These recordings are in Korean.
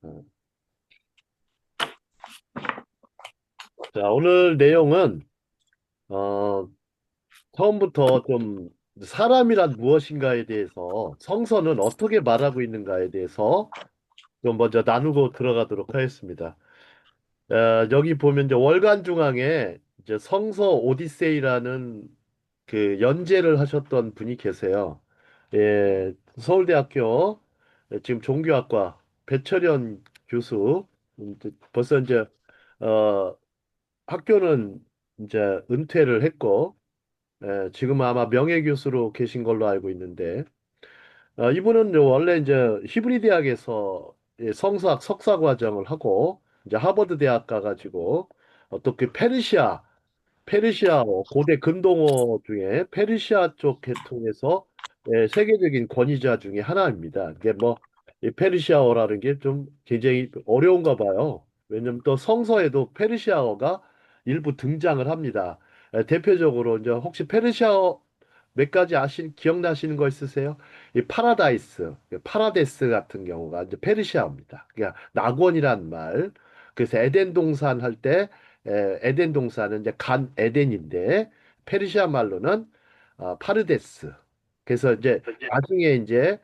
어. 자, 오늘 내용은 어, 처음부터 좀 사람이란 무엇인가에 대해서 성서는 어떻게 말하고 있는가에 대해서 좀 먼저 나누고 들어가도록 하겠습니다. 여기 보면 이제 월간 중앙에 이제 성서 오디세이라는 그 연재를 하셨던 분이 계세요. 예, 서울대학교 지금 종교학과 배철현 교수. 벌써 이제 어, 학교는 이제 은퇴를 했고, 지금 아마 명예교수로 계신 걸로 알고 있는데, 이분은 원래 이제 히브리 대학에서 성서학 석사 과정을 하고, 이제 하버드 대학 가가지고, 어떻게 페르시아어, 고대 근동어 중에 페르시아 쪽 계통에서 세계적인 권위자 중에 하나입니다. 이게 뭐, 이 페르시아어라는 게 좀 굉장히 어려운가 봐요. 왜냐면 또 성서에도 페르시아어가 일부 등장을 합니다. 대표적으로 이제 혹시 페르시아어 몇 가지 기억나시는 거 있으세요? 이 파라데스 같은 경우가 이제 페르시아어입니다. 그러니까 낙원이란 말. 그래서 에덴 동산 할 때 에덴 동산은 이제 간 에덴인데 페르시아 말로는 파르데스. 그래서 이제 나중에 이제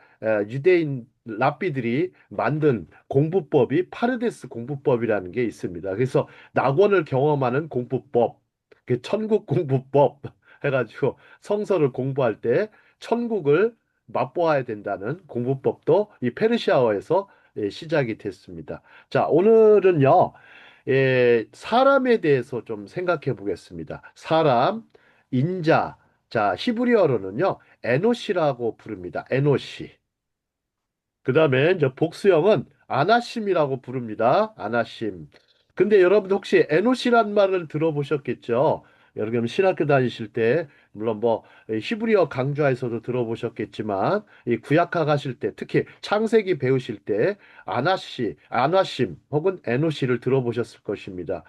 유대인 랍비들이 만든 공부법이 파르데스 공부법이라는 게 있습니다. 그래서 낙원을 경험하는 공부법, 그 천국 공부법 해가지고 성서를 공부할 때 천국을 맛보아야 된다는 공부법도 이 페르시아어에서 시작이 됐습니다. 자, 오늘은요, 사람에 대해서 좀 생각해 보겠습니다. 사람, 인자. 자, 히브리어로는요, 에노시라고 부릅니다. 에노시. 그 다음에 이제 복수형은 아나심이라고 부릅니다. 아나심. 근데 여러분 혹시 에노시란 말을 들어보셨겠죠? 여러분 신학교 다니실 때 물론 뭐 히브리어 강좌에서도 들어보셨겠지만 이 구약학 하실 때 특히 창세기 배우실 때 아나심 혹은 에노시를 들어보셨을 것입니다.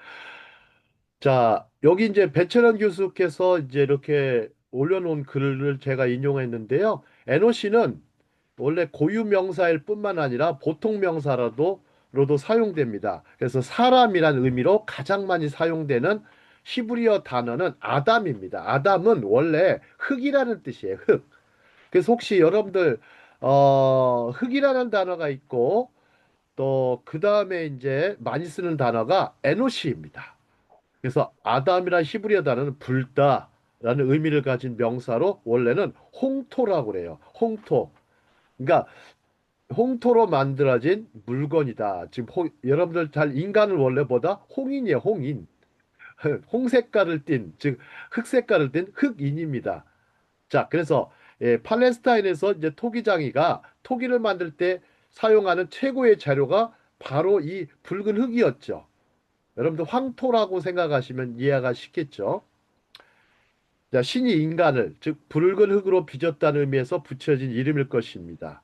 자, 여기 이제 배철원 교수께서 이제 이렇게 올려놓은 글을 제가 인용했는데요. 에노시는 원래 고유 명사일 뿐만 아니라 보통 명사로도 사용됩니다. 그래서 사람이란 의미로 가장 많이 사용되는 히브리어 단어는 아담입니다. 아담은 원래 흙이라는 뜻이에요. 흙. 그래서 혹시 여러분들 흙이라는 단어가 있고 또 그 다음에 이제 많이 쓰는 단어가 에노시입니다. 그래서 아담이란 히브리어 단어는 불다라는 의미를 가진 명사로 원래는 홍토라고 그래요. 홍토. 그러니까 홍토로 만들어진 물건이다. 지금 여러분들 잘 인간을 원래 보다 홍인이에요, 홍인. 홍색깔을 띤, 즉 흑색깔을 띤 흑인입니다. 자, 그래서 팔레스타인에서 이제 토기장이가 토기를 만들 때 사용하는 최고의 재료가 바로 이 붉은 흙이었죠. 여러분들 황토라고 생각하시면 이해가 쉽겠죠. 자, 신이 인간을 즉 붉은 흙으로 빚었다는 의미에서 붙여진 이름일 것입니다.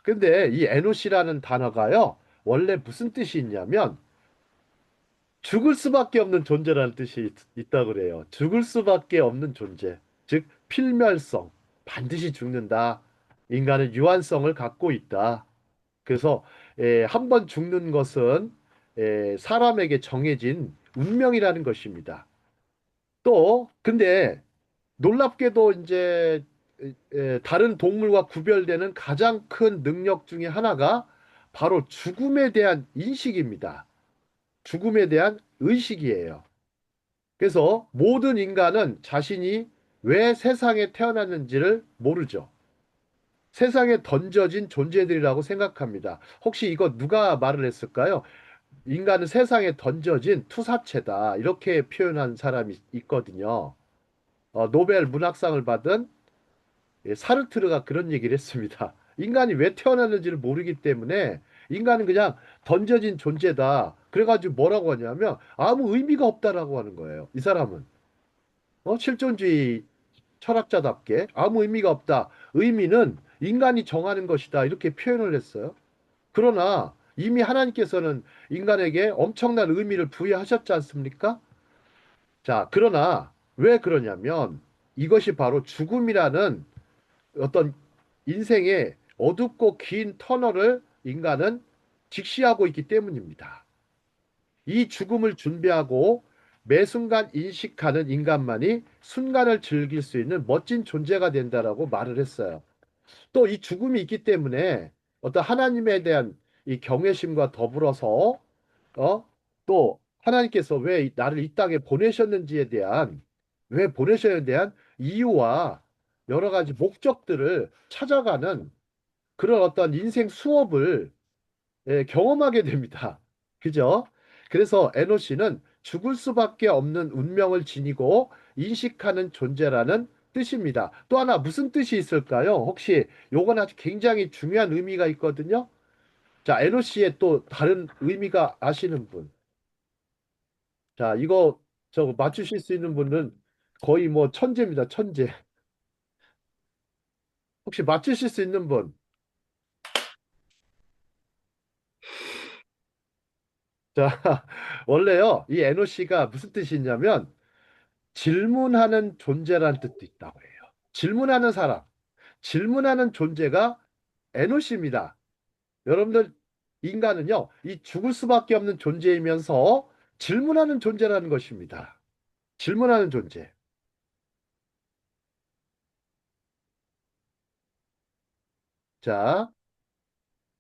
근데 이 에노시라는 단어가요, 원래 무슨 뜻이 있냐면, 죽을 수밖에 없는 존재라는 뜻이 있다 그래요. 죽을 수밖에 없는 존재. 즉, 필멸성. 반드시 죽는다. 인간은 유한성을 갖고 있다. 그래서, 한 번 죽는 것은, 사람에게 정해진 운명이라는 것입니다. 또, 근데, 놀랍게도 이제 다른 동물과 구별되는 가장 큰 능력 중에 하나가 바로 죽음에 대한 인식입니다. 죽음에 대한 의식이에요. 그래서 모든 인간은 자신이 왜 세상에 태어났는지를 모르죠. 세상에 던져진 존재들이라고 생각합니다. 혹시 이거 누가 말을 했을까요? 인간은 세상에 던져진 투사체다. 이렇게 표현한 사람이 있거든요. 노벨 문학상을 받은 사르트르가 그런 얘기를 했습니다. 인간이 왜 태어났는지를 모르기 때문에 인간은 그냥 던져진 존재다. 그래가지고 뭐라고 하냐면 아무 의미가 없다라고 하는 거예요. 이 사람은. 실존주의 철학자답게 아무 의미가 없다. 의미는 인간이 정하는 것이다. 이렇게 표현을 했어요. 그러나 이미 하나님께서는 인간에게 엄청난 의미를 부여하셨지 않습니까? 자, 그러나 왜 그러냐면 이것이 바로 죽음이라는 어떤 인생의 어둡고 긴 터널을 인간은 직시하고 있기 때문입니다. 이 죽음을 준비하고 매 순간 인식하는 인간만이 순간을 즐길 수 있는 멋진 존재가 된다라고 말을 했어요. 또 이 죽음이 있기 때문에 어떤 하나님에 대한 이 경외심과 더불어서 또 하나님께서 왜 나를 이 땅에 보내셨는지에 대한 왜 보내셨는지에 대한 이유와 여러 가지 목적들을 찾아가는 그런 어떤 인생 수업을 경험하게 됩니다. 그죠? 그래서 에노시는 죽을 수밖에 없는 운명을 지니고 인식하는 존재라는 뜻입니다. 또 하나 무슨 뜻이 있을까요? 혹시 요건 아주 굉장히 중요한 의미가 있거든요. 자, 에노시의 또 다른 의미가 아시는 분. 자, 이거 저 맞추실 수 있는 분은 거의 뭐 천재입니다. 천재. 혹시 맞추실 수 있는 분? 자, 원래요. 이 에노시가 무슨 뜻이 있냐면 질문하는 존재라는 뜻도 있다고 해요. 질문하는 사람, 질문하는 존재가 에노시입니다. 여러분들, 인간은요, 이 죽을 수밖에 없는 존재이면서 질문하는 존재라는 것입니다. 질문하는 존재. 자,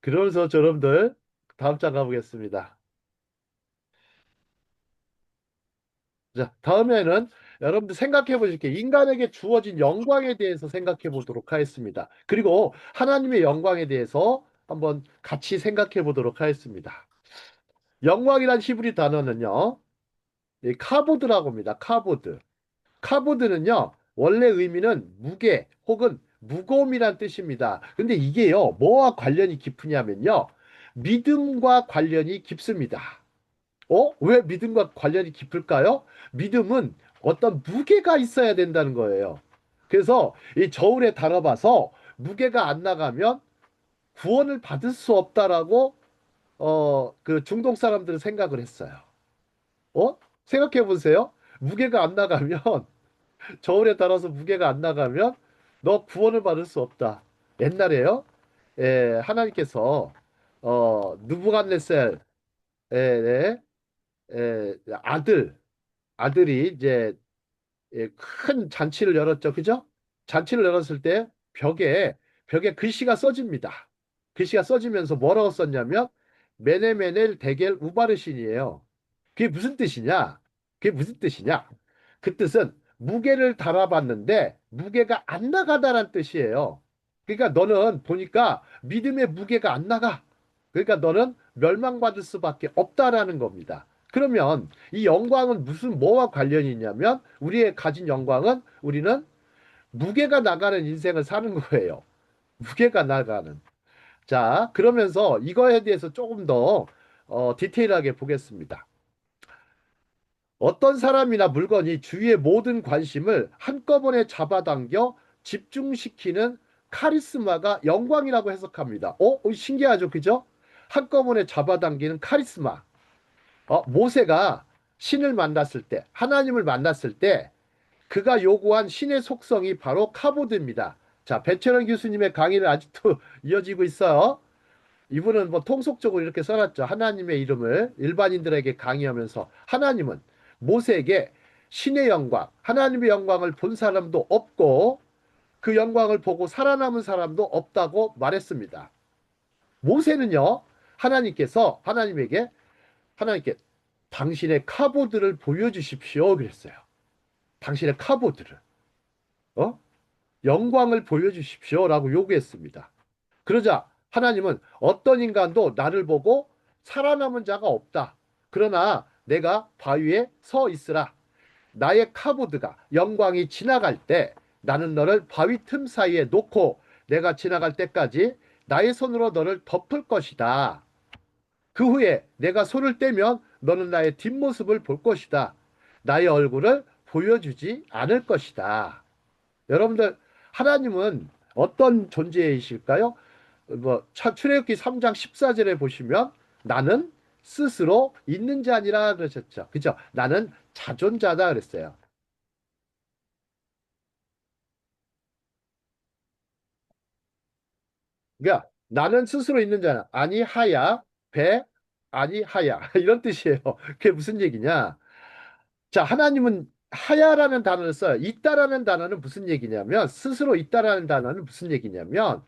그러면서 여러분들, 다음 장 가보겠습니다. 자, 다음에는 여러분들 생각해 보실게요. 인간에게 주어진 영광에 대해서 생각해 보도록 하겠습니다. 그리고 하나님의 영광에 대해서 한번 같이 생각해 보도록 하겠습니다. 영광이란 히브리 단어는요, 이 카보드라고 합니다. 카보드. 카보드는요, 원래 의미는 무게 혹은 무거움이란 뜻입니다. 근데 이게요, 뭐와 관련이 깊으냐면요, 믿음과 관련이 깊습니다. 왜 믿음과 관련이 깊을까요? 믿음은 어떤 무게가 있어야 된다는 거예요. 그래서 이 저울에 달아봐서 무게가 안 나가면 구원을 받을 수 없다라고 그 중동 사람들은 생각을 했어요. 생각해 보세요. 무게가 안 나가면 저울에 따라서 무게가 안 나가면 너 구원을 받을 수 없다. 옛날에요. 하나님께서 느부갓네살 아들 아들이 이제 큰 잔치를 열었죠. 그죠? 잔치를 열었을 때 벽에 글씨가 써집니다. 글씨가 써지면서 뭐라고 썼냐면 메네메넬 데겔 우바르신이에요. 그게 무슨 뜻이냐? 그게 무슨 뜻이냐? 그 뜻은 무게를 달아봤는데 무게가 안 나가다란 뜻이에요. 그러니까 너는 보니까 믿음의 무게가 안 나가. 그러니까 너는 멸망받을 수밖에 없다라는 겁니다. 그러면 이 영광은 무슨 뭐와 관련이 있냐면 우리의 가진 영광은 우리는 무게가 나가는 인생을 사는 거예요. 무게가 나가는. 자, 그러면서 이거에 대해서 조금 더 디테일하게 보겠습니다. 어떤 사람이나 물건이 주위의 모든 관심을 한꺼번에 잡아당겨 집중시키는 카리스마가 영광이라고 해석합니다. 신기하죠? 그죠? 한꺼번에 잡아당기는 카리스마. 모세가 신을 만났을 때, 하나님을 만났을 때, 그가 요구한 신의 속성이 바로 카보드입니다. 자, 배철원 교수님의 강의는 아직도 이어지고 있어요. 이분은 뭐 통속적으로 이렇게 써놨죠. 하나님의 이름을 일반인들에게 강의하면서 하나님은 모세에게 신의 영광, 하나님의 영광을 본 사람도 없고 그 영광을 보고 살아남은 사람도 없다고 말했습니다. 모세는요, 하나님께 당신의 카보드를 보여주십시오. 그랬어요. 당신의 카보드를, 어? 영광을 보여주십시오라고 요구했습니다. 그러자 하나님은 어떤 인간도 나를 보고 살아남은 자가 없다. 그러나 내가 바위에 서 있으라. 나의 카보드가 영광이 지나갈 때 나는 너를 바위 틈 사이에 놓고 내가 지나갈 때까지 나의 손으로 너를 덮을 것이다. 그 후에 내가 손을 떼면 너는 나의 뒷모습을 볼 것이다. 나의 얼굴을 보여주지 않을 것이다. 여러분들, 하나님은 어떤 존재이실까요? 출애굽기 3장 14절에 보시면 나는 스스로 있는 자니라 그러셨죠. 그죠? 나는 자존자다 그랬어요. 그러니까 나는 스스로 있는 자는 아니 하야 배, 아니, 하야. 이런 뜻이에요. 그게 무슨 얘기냐? 자, 하나님은 하야라는 단어를 써요. 있다라는 단어는 무슨 얘기냐면, 스스로 있다라는 단어는 무슨 얘기냐면,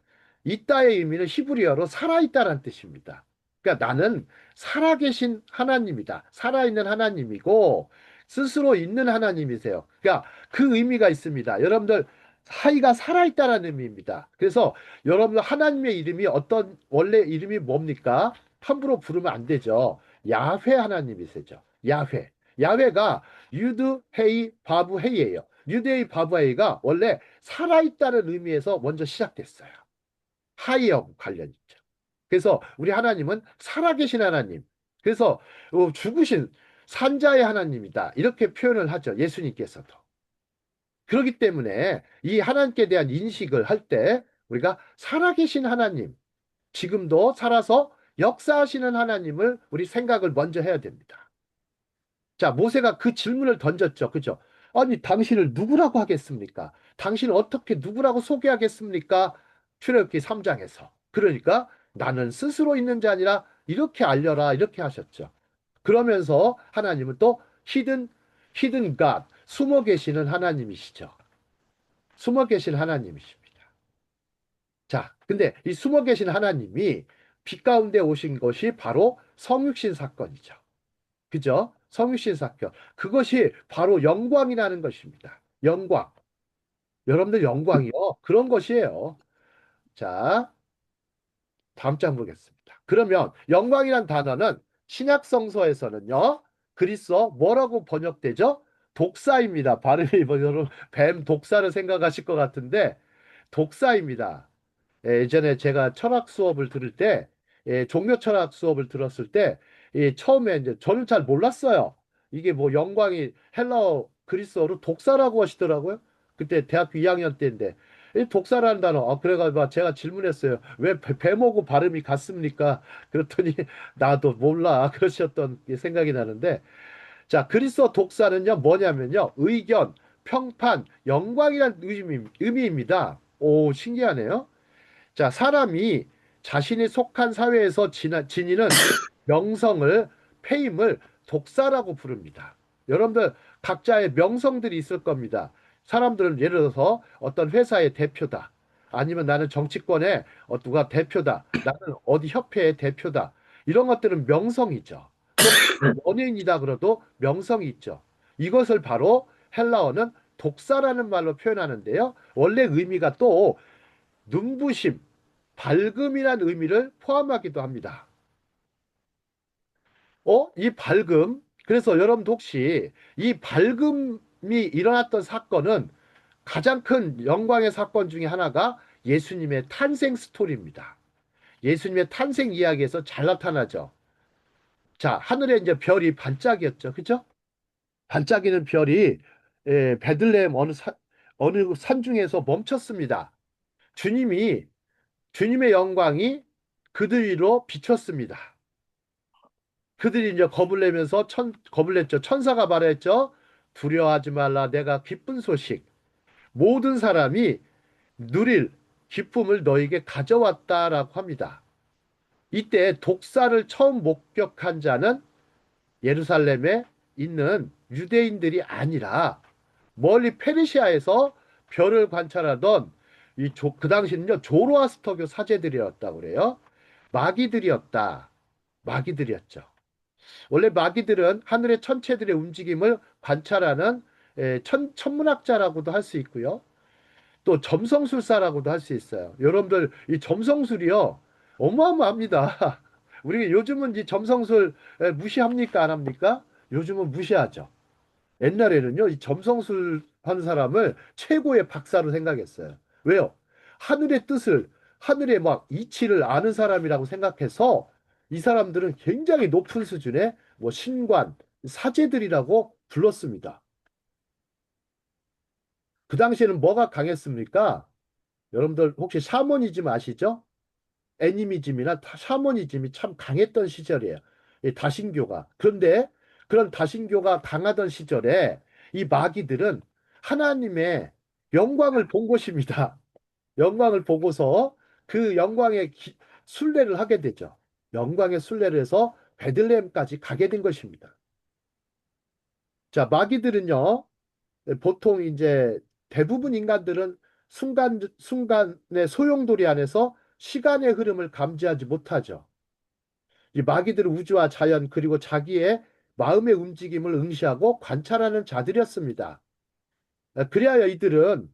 있다의 의미는 히브리어로 살아있다라는 뜻입니다. 그러니까 나는 살아계신 하나님이다. 살아있는 하나님이고, 스스로 있는 하나님이세요. 그러니까 그 의미가 있습니다. 여러분들, 하이가 살아있다라는 의미입니다. 그래서 여러분들 하나님의 이름이 어떤, 원래 이름이 뭡니까? 함부로 부르면 안 되죠. 야훼 하나님이세죠. 야훼. 야훼가 유드, 헤이, 바브, 헤이예요. 유드, 헤이, 바브, 헤이가 원래 살아있다는 의미에서 먼저 시작됐어요. 하이하고 관련 있죠. 그래서 우리 하나님은 살아계신 하나님. 그래서 죽으신 산자의 하나님이다. 이렇게 표현을 하죠. 예수님께서도. 그렇기 때문에 이 하나님께 대한 인식을 할 때 우리가 살아계신 하나님, 지금도 살아서 역사하시는 하나님을 우리 생각을 먼저 해야 됩니다. 자, 모세가 그 질문을 던졌죠. 그죠? 아니, 당신을 누구라고 하겠습니까? 당신을 어떻게 누구라고 소개하겠습니까? 출애굽기 3장에서. 그러니까 나는 스스로 있는 자 아니라 이렇게 알려라. 이렇게 하셨죠. 그러면서 하나님은 또 히든 갓, 숨어 계시는 하나님이시죠. 숨어 계신 하나님이십니다. 자, 근데 이 숨어 계신 하나님이 빛 가운데 오신 것이 바로 성육신 사건이죠. 그죠? 성육신 사건. 그것이 바로 영광이라는 것입니다. 영광. 여러분들 영광이요. 그런 것이에요. 자, 다음 장 보겠습니다. 그러면 영광이란 단어는 신약 성서에서는요. 그리스어 뭐라고 번역되죠? 독사입니다. 발음이 뭐 여러분 뱀 독사를 생각하실 것 같은데 독사입니다. 예전에 제가 철학 수업을 들을 때, 종교 철학 수업을 들었을 때, 처음에 이제 저는 잘 몰랐어요. 이게 뭐 영광이 헬라어 그리스어로 독사라고 하시더라고요. 그때 대학교 2학년 때인데, 이 독사라는 단어, 그래가지고 제가 질문했어요. 왜 배모고 발음이 같습니까? 그랬더니 나도 몰라. 그러셨던 게 생각이 나는데, 자, 그리스어 독사는요, 뭐냐면요, 의견, 평판, 영광이란 의미입니다. 오, 신기하네요. 자, 사람이 자신이 속한 사회에서 지니는 명성을, 페임을 독사라고 부릅니다. 여러분들 각자의 명성들이 있을 겁니다. 사람들은 예를 들어서 어떤 회사의 대표다. 아니면 나는 정치권의 누가 대표다. 나는 어디 협회의 대표다. 이런 것들은 명성이죠. 또 연예인이다 그래도 명성이 있죠. 이것을 바로 헬라어는 독사라는 말로 표현하는데요. 원래 의미가 또 눈부심, 밝음이란 의미를 포함하기도 합니다. 이 밝음. 그래서 여러분도 혹시 이 밝음이 일어났던 사건은 가장 큰 영광의 사건 중에 하나가 예수님의 탄생 스토리입니다. 예수님의 탄생 이야기에서 잘 나타나죠. 자, 하늘에 이제 별이 반짝이었죠. 그죠? 반짝이는 별이 베들레헴 어느 산 중에서 멈췄습니다. 주님이 주님의 영광이 그들 위로 비쳤습니다. 그들이 이제 겁을 내면서 겁을 냈죠. 천사가 말했죠. 두려워하지 말라. 내가 기쁜 소식. 모든 사람이 누릴 기쁨을 너에게 가져왔다라고 합니다. 이때 독사를 처음 목격한 자는 예루살렘에 있는 유대인들이 아니라 멀리 페르시아에서 별을 관찰하던 그 당시는요, 조로아스터교 사제들이었다고 그래요. 마귀들이었다. 마귀들이었죠. 원래 마귀들은 하늘의 천체들의 움직임을 관찰하는 천문학자라고도 할 수 있고요. 또 점성술사라고도 할 수 있어요. 여러분들 이 점성술이요. 어마어마합니다. 우리 요즘은 이 점성술 무시합니까? 안 합니까? 요즘은 무시하죠. 옛날에는요, 이 점성술 한 사람을 최고의 박사로 생각했어요. 왜요? 하늘의 뜻을, 하늘의 막 이치를 아는 사람이라고 생각해서 이 사람들은 굉장히 높은 수준의 뭐 신관, 사제들이라고 불렀습니다. 그 당시에는 뭐가 강했습니까? 여러분들 혹시 샤머니즘 아시죠? 애니미즘이나 샤머니즘이 참 강했던 시절이에요. 이 다신교가. 그런데 그런 다신교가 강하던 시절에 이 마귀들은 하나님의 영광을 본 것입니다. 영광을 보고서 그 영광의 순례를 하게 되죠. 영광의 순례를 해서 베들레헴까지 가게 된 것입니다. 자, 마귀들은요, 보통 이제 대부분 인간들은 순간의 소용돌이 안에서 시간의 흐름을 감지하지 못하죠. 이 마귀들은 우주와 자연 그리고 자기의 마음의 움직임을 응시하고 관찰하는 자들이었습니다. 그래야 이들은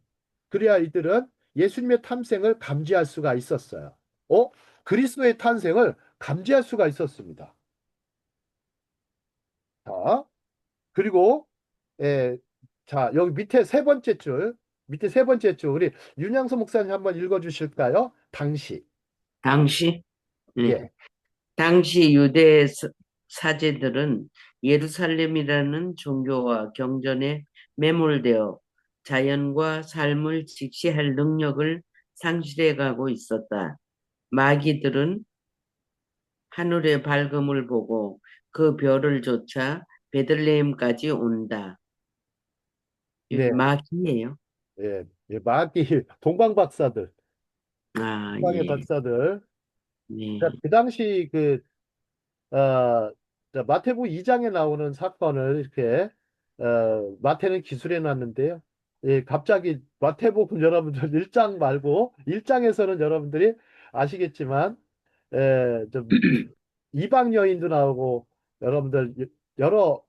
예수님의 탄생을 감지할 수가 있었어요. 어? 그리스도의 탄생을 감지할 수가 있었습니다. 자, 그리고 에, 자, 여기 밑에 세 번째 줄 우리 윤양서 목사님 한번 읽어 주실까요? 당시. 당시, 예. 예. 당시 유대 사제들은 예루살렘이라는 종교와 경전에 매몰되어 자연과 삶을 직시할 능력을 상실해 가고 있었다. 마귀들은 하늘의 밝음을 보고 그 별을 쫓아 베들레헴까지 온다. 네. 마귀예요. 예. 예, 마귀 동방 박사들. 아, 동방의 예. 박사들. 네. 그 당시 자, 마태복음 2장에 나오는 사건을 이렇게 마태는 기술해 놨는데요. 예, 갑자기 마태복음 여러분들 1장 말고 1장에서는 여러분들이 아시겠지만 좀 이방 여인도 나오고 여러분들 여러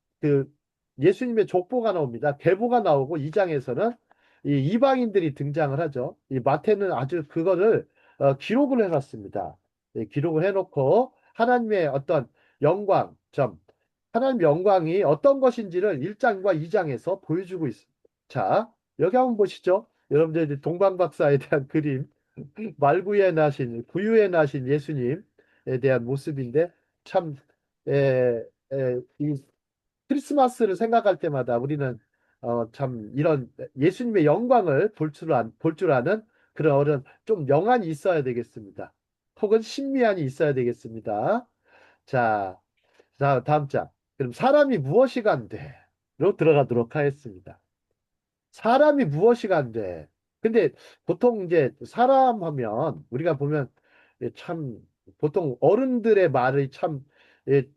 예수님의 족보가 나옵니다. 계보가 나오고 2장에서는 이 이방인들이 등장을 하죠. 이 마태는 아주 그거를 기록을 해놨습니다. 예, 기록을 해놓고 하나님의 어떤 영광, 하나님 영광이 어떤 것인지를 1장과 2장에서 보여주고 있습니다. 자, 여기 한번 보시죠. 여러분들 이제 동방박사에 대한 그림, 구유에 나신 예수님에 대한 모습인데 참, 이 크리스마스를 생각할 때마다 우리는 참 이런 예수님의 영광을 볼 줄 아는 그런 좀 영안이 있어야 되겠습니다. 혹은 신미안이 있어야 되겠습니다. 자, 다음 장. 그럼 사람이 무엇이 간대로 들어가도록 하겠습니다. 사람이 무엇이 간대. 근데 보통 이제 사람 하면 우리가 보면 참 보통 어른들의 말이 참 예,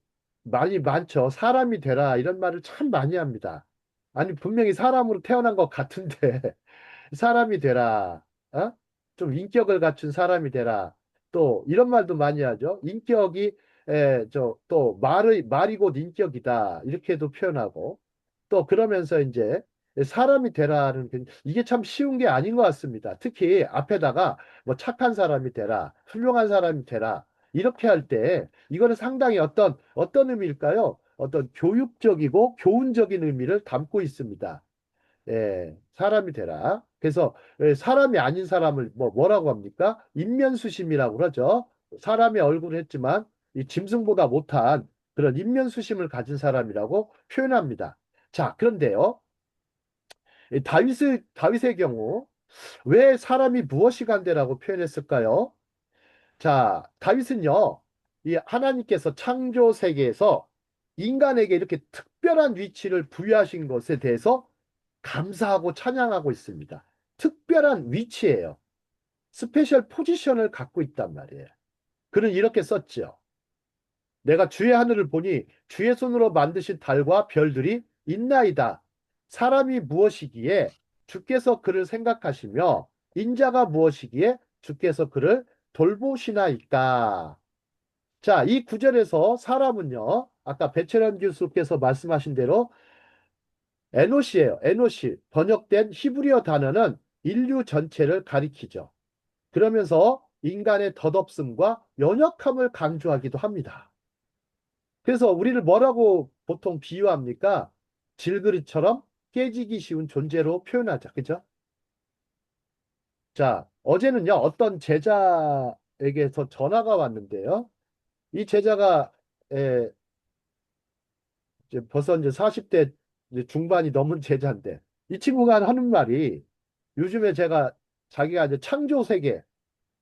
많이 많죠. 사람이 되라 이런 말을 참 많이 합니다. 아니 분명히 사람으로 태어난 것 같은데 사람이 되라. 어? 좀 인격을 갖춘 사람이 되라. 또 이런 말도 많이 하죠. 인격이 또 말이 곧 인격이다. 이렇게도 표현하고 또 그러면서 이제 사람이 되라는 이게 참 쉬운 게 아닌 것 같습니다. 특히 앞에다가 뭐 착한 사람이 되라, 훌륭한 사람이 되라 이렇게 할 때 이거는 상당히 어떤 의미일까요? 어떤 교육적이고 교훈적인 의미를 담고 있습니다. 예, 사람이 되라. 그래서 사람이 아닌 사람을 뭐라고 합니까? 인면수심이라고 그러죠. 사람의 얼굴을 했지만 이 짐승보다 못한 그런 인면수심을 가진 사람이라고 표현합니다. 자, 그런데요. 이 다윗의 경우 왜 사람이 무엇이 간대라고 표현했을까요? 자, 다윗은요. 이 하나님께서 창조 세계에서 인간에게 이렇게 특별한 위치를 부여하신 것에 대해서 감사하고 찬양하고 있습니다. 특별한 위치예요. 스페셜 포지션을 갖고 있단 말이에요. 그는 이렇게 썼죠. 내가 주의 하늘을 보니 주의 손으로 만드신 달과 별들이 있나이다. 사람이 무엇이기에 주께서 그를 생각하시며 인자가 무엇이기에 주께서 그를 돌보시나이까. 자, 이 구절에서 사람은요, 아까 배철현 교수께서 말씀하신 대로 에노시예요. 에노시. 번역된 히브리어 단어는 인류 전체를 가리키죠. 그러면서 인간의 덧없음과 연약함을 강조하기도 합니다. 그래서 우리를 뭐라고 보통 비유합니까? 질그릇처럼 깨지기 쉬운 존재로 표현하자. 그죠? 자, 어제는요, 어떤 제자에게서 전화가 왔는데요. 이 제자가 이제 벌써 이제 40대 중반이 넘은 제자인데 이 친구가 하는 말이 요즘에 자기가 이제 창조 세계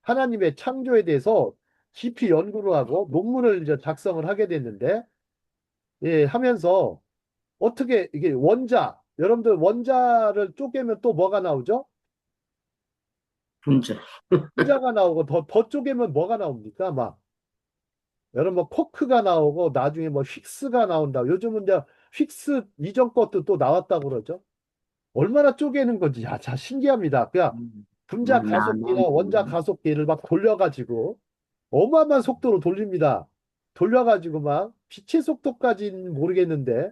하나님의 창조에 대해서 깊이 연구를 하고 논문을 이제 작성을 하게 됐는데 예, 하면서 어떻게 이게 여러분들 원자를 쪼개면 또 뭐가 나오죠? 분자. 분자가 나오고 더 쪼개면 뭐가 나옵니까? 막 여러분 뭐 코크가 나오고 나중에 뭐 힉스가 나온다. 요즘은 이제 힉스 이전 것도 또 나왔다고 그러죠. 얼마나 쪼개는 건지 야, 자 신기합니다. 그냥 분자 가속기나 원자 나는, 가속기를 막 돌려가지고 어마어마한 속도로 돌립니다. 돌려가지고 막 빛의 속도까지는 모르겠는데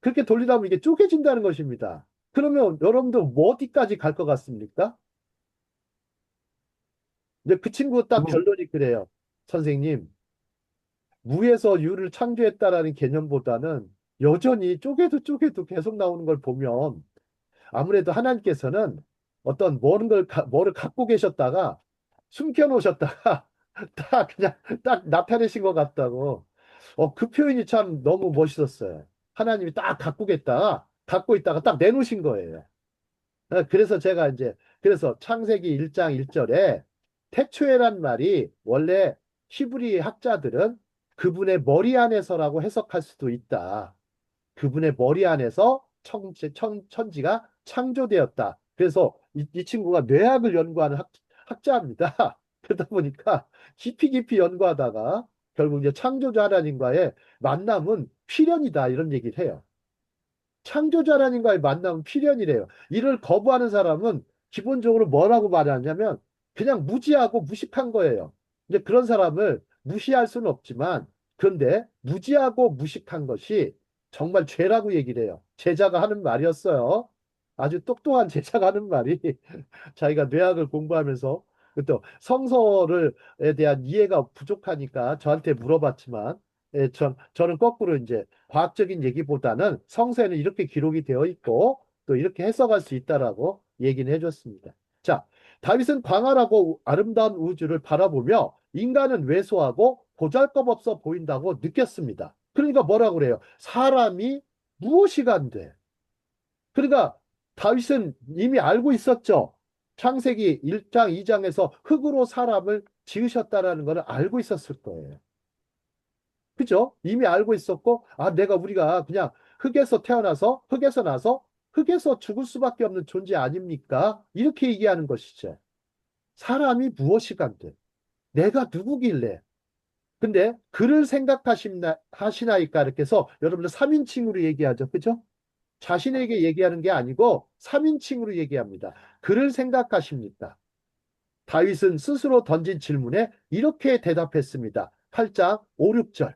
그렇게 돌리다 보면 이게 쪼개진다는 것입니다. 그러면 여러분들 뭐 어디까지 갈 것 같습니까? 이제 그 친구 딱 결론이 그래요. 선생님, 무에서 유를 창조했다라는 개념보다는 여전히 쪼개도 계속 나오는 걸 보면 아무래도 하나님께서는 어떤 뭐를 갖고 계셨다가 숨겨 놓으셨다가 딱 그냥 딱 나타내신 것 같다고. 그 표현이 참 너무 멋있었어요. 하나님이 딱 갖고 있다가 딱 내놓으신 거예요. 그래서 제가 이제 그래서 창세기 1장 1절에 태초에란 말이 원래 히브리 학자들은 그분의 머리 안에서라고 해석할 수도 있다. 그분의 머리 안에서 천지가 창조되었다. 그래서 이 친구가 뇌학을 연구하는 학자입니다. 그러다 보니까 깊이 연구하다가 결국 이제 창조자 하나님과의 만남은 필연이다 이런 얘기를 해요. 창조자 하나님과의 만남은 필연이래요. 이를 거부하는 사람은 기본적으로 뭐라고 말하냐면 그냥 무지하고 무식한 거예요. 이제 그런 사람을 무시할 수는 없지만 그런데 무지하고 무식한 것이 정말 죄라고 얘기를 해요. 제자가 하는 말이었어요. 아주 똑똑한 제자가 하는 말이 자기가 뇌학을 공부하면서 또 성서를에 대한 이해가 부족하니까 저한테 물어봤지만 저는 거꾸로 이제 과학적인 얘기보다는 성서에는 이렇게 기록이 되어 있고 또 이렇게 해석할 수 있다라고 얘기는 해줬습니다. 자, 다윗은 광활하고 아름다운 우주를 바라보며 인간은 왜소하고 보잘것없어 보인다고 느꼈습니다. 그러니까 뭐라고 그래요? 사람이 무엇이 간대? 그러니까 다윗은 이미 알고 있었죠. 창세기 1장, 2장에서 흙으로 사람을 지으셨다라는 것을 알고 있었을 거예요. 그죠? 이미 알고 있었고, 우리가 그냥 흙에서 태어나서, 흙에서 나서, 흙에서 죽을 수밖에 없는 존재 아닙니까? 이렇게 얘기하는 것이죠. 사람이 무엇이간데? 내가 누구길래? 근데 그를 하시나이까 이렇게 해서 여러분들 3인칭으로 얘기하죠. 그죠? 자신에게 얘기하는 게 아니고 3인칭으로 얘기합니다. 그를 생각하십니까? 다윗은 스스로 던진 질문에 이렇게 대답했습니다. 8장 5, 6절.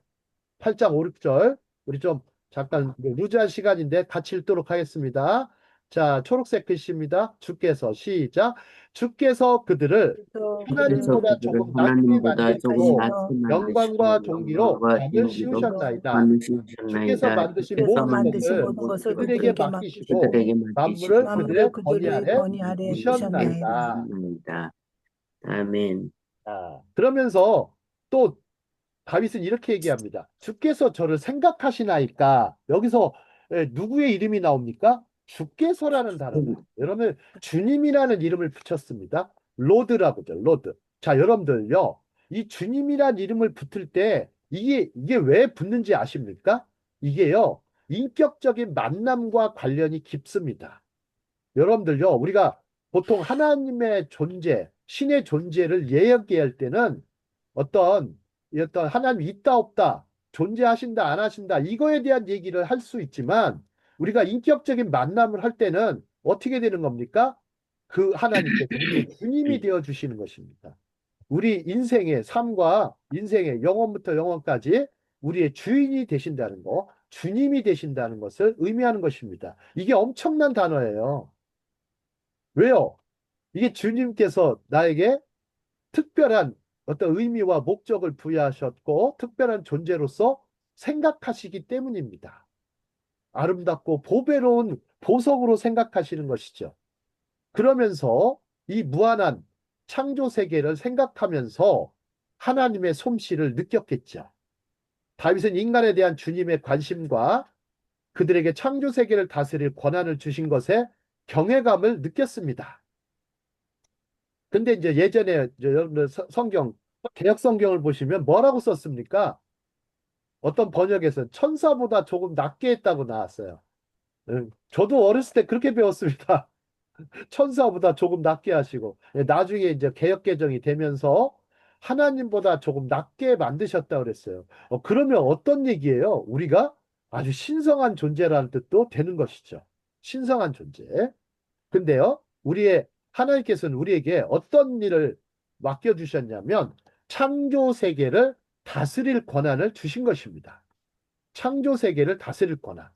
8장 5, 6절. 우리 좀 잠깐 루즈한 시간인데 같이 읽도록 하겠습니다. 자, 초록색 글씨입니다. 주께서 시작. 주께서 그들을 그래서 그래서 그들을 하나님보다 그들을 조금 낮게 하나님보다 조금 만드시고 하나님보다 낮게 영광과 만드시고 종기로 영광과 밤을 진리로 또 씌우셨나이다. 주께서 만드셨나이다. 만드신 주께서 주께서 모든 만드신 것을 만드신 모든 것을 모든 그들에게 그들에게 것을 맡기시고 맡기시고 그들에게 만물을 맡기시고 만물을 그들의 권위 그들의 아래 권위 아래 그들에게 두셨나이다. 두셨나이다. 주셨나이다. 아멘. 그러면서 또 다윗은 이렇게 얘기합니다. 주께서 저를 생각하시나이까. 여기서 누구의 이름이 나옵니까? 주께서라는 단어가. 여러분, 주님이라는 이름을 붙였습니다. 로드라고죠. 로드. 자, 여러분들요. 이 주님이란 이름을 붙을 때 이게 왜 붙는지 아십니까? 이게요. 인격적인 만남과 관련이 깊습니다. 여러분들요. 우리가 보통 하나님의 존재, 신의 존재를 이야기할 때는 어떤 하나님 있다 없다, 존재하신다 안 하신다 이거에 대한 얘기를 할 수 있지만 우리가 인격적인 만남을 할 때는 어떻게 되는 겁니까? 그 하나님께서 우리의 주님이 되어 주시는 것입니다. 우리 인생의 삶과 인생의 영원부터 영원까지 우리의 주인이 되신다는 거, 주님이 되신다는 것을 의미하는 것입니다. 이게 엄청난 단어예요. 왜요? 이게 주님께서 나에게 특별한 어떤 의미와 목적을 부여하셨고 특별한 존재로서 생각하시기 때문입니다. 아름답고 보배로운 보석으로 생각하시는 것이죠. 그러면서 이 무한한 창조 세계를 생각하면서 하나님의 솜씨를 느꼈겠죠. 다윗은 인간에 대한 주님의 관심과 그들에게 창조 세계를 다스릴 권한을 주신 것에 경외감을 느꼈습니다. 근데 이제 예전에 여러분들 성경 개역 성경을 보시면 뭐라고 썼습니까? 어떤 번역에서 천사보다 조금 낮게 했다고 나왔어요. 저도 어렸을 때 그렇게 배웠습니다. 천사보다 조금 낮게 하시고 나중에 이제 개역 개정이 되면서 하나님보다 조금 낮게 만드셨다 그랬어요. 그러면 어떤 얘기예요? 우리가 아주 신성한 존재라는 뜻도 되는 것이죠. 신성한 존재. 근데요, 하나님께서는 우리에게 어떤 일을 맡겨주셨냐면, 창조 세계를 다스릴 권한을 주신 것입니다. 창조 세계를 다스릴 권한.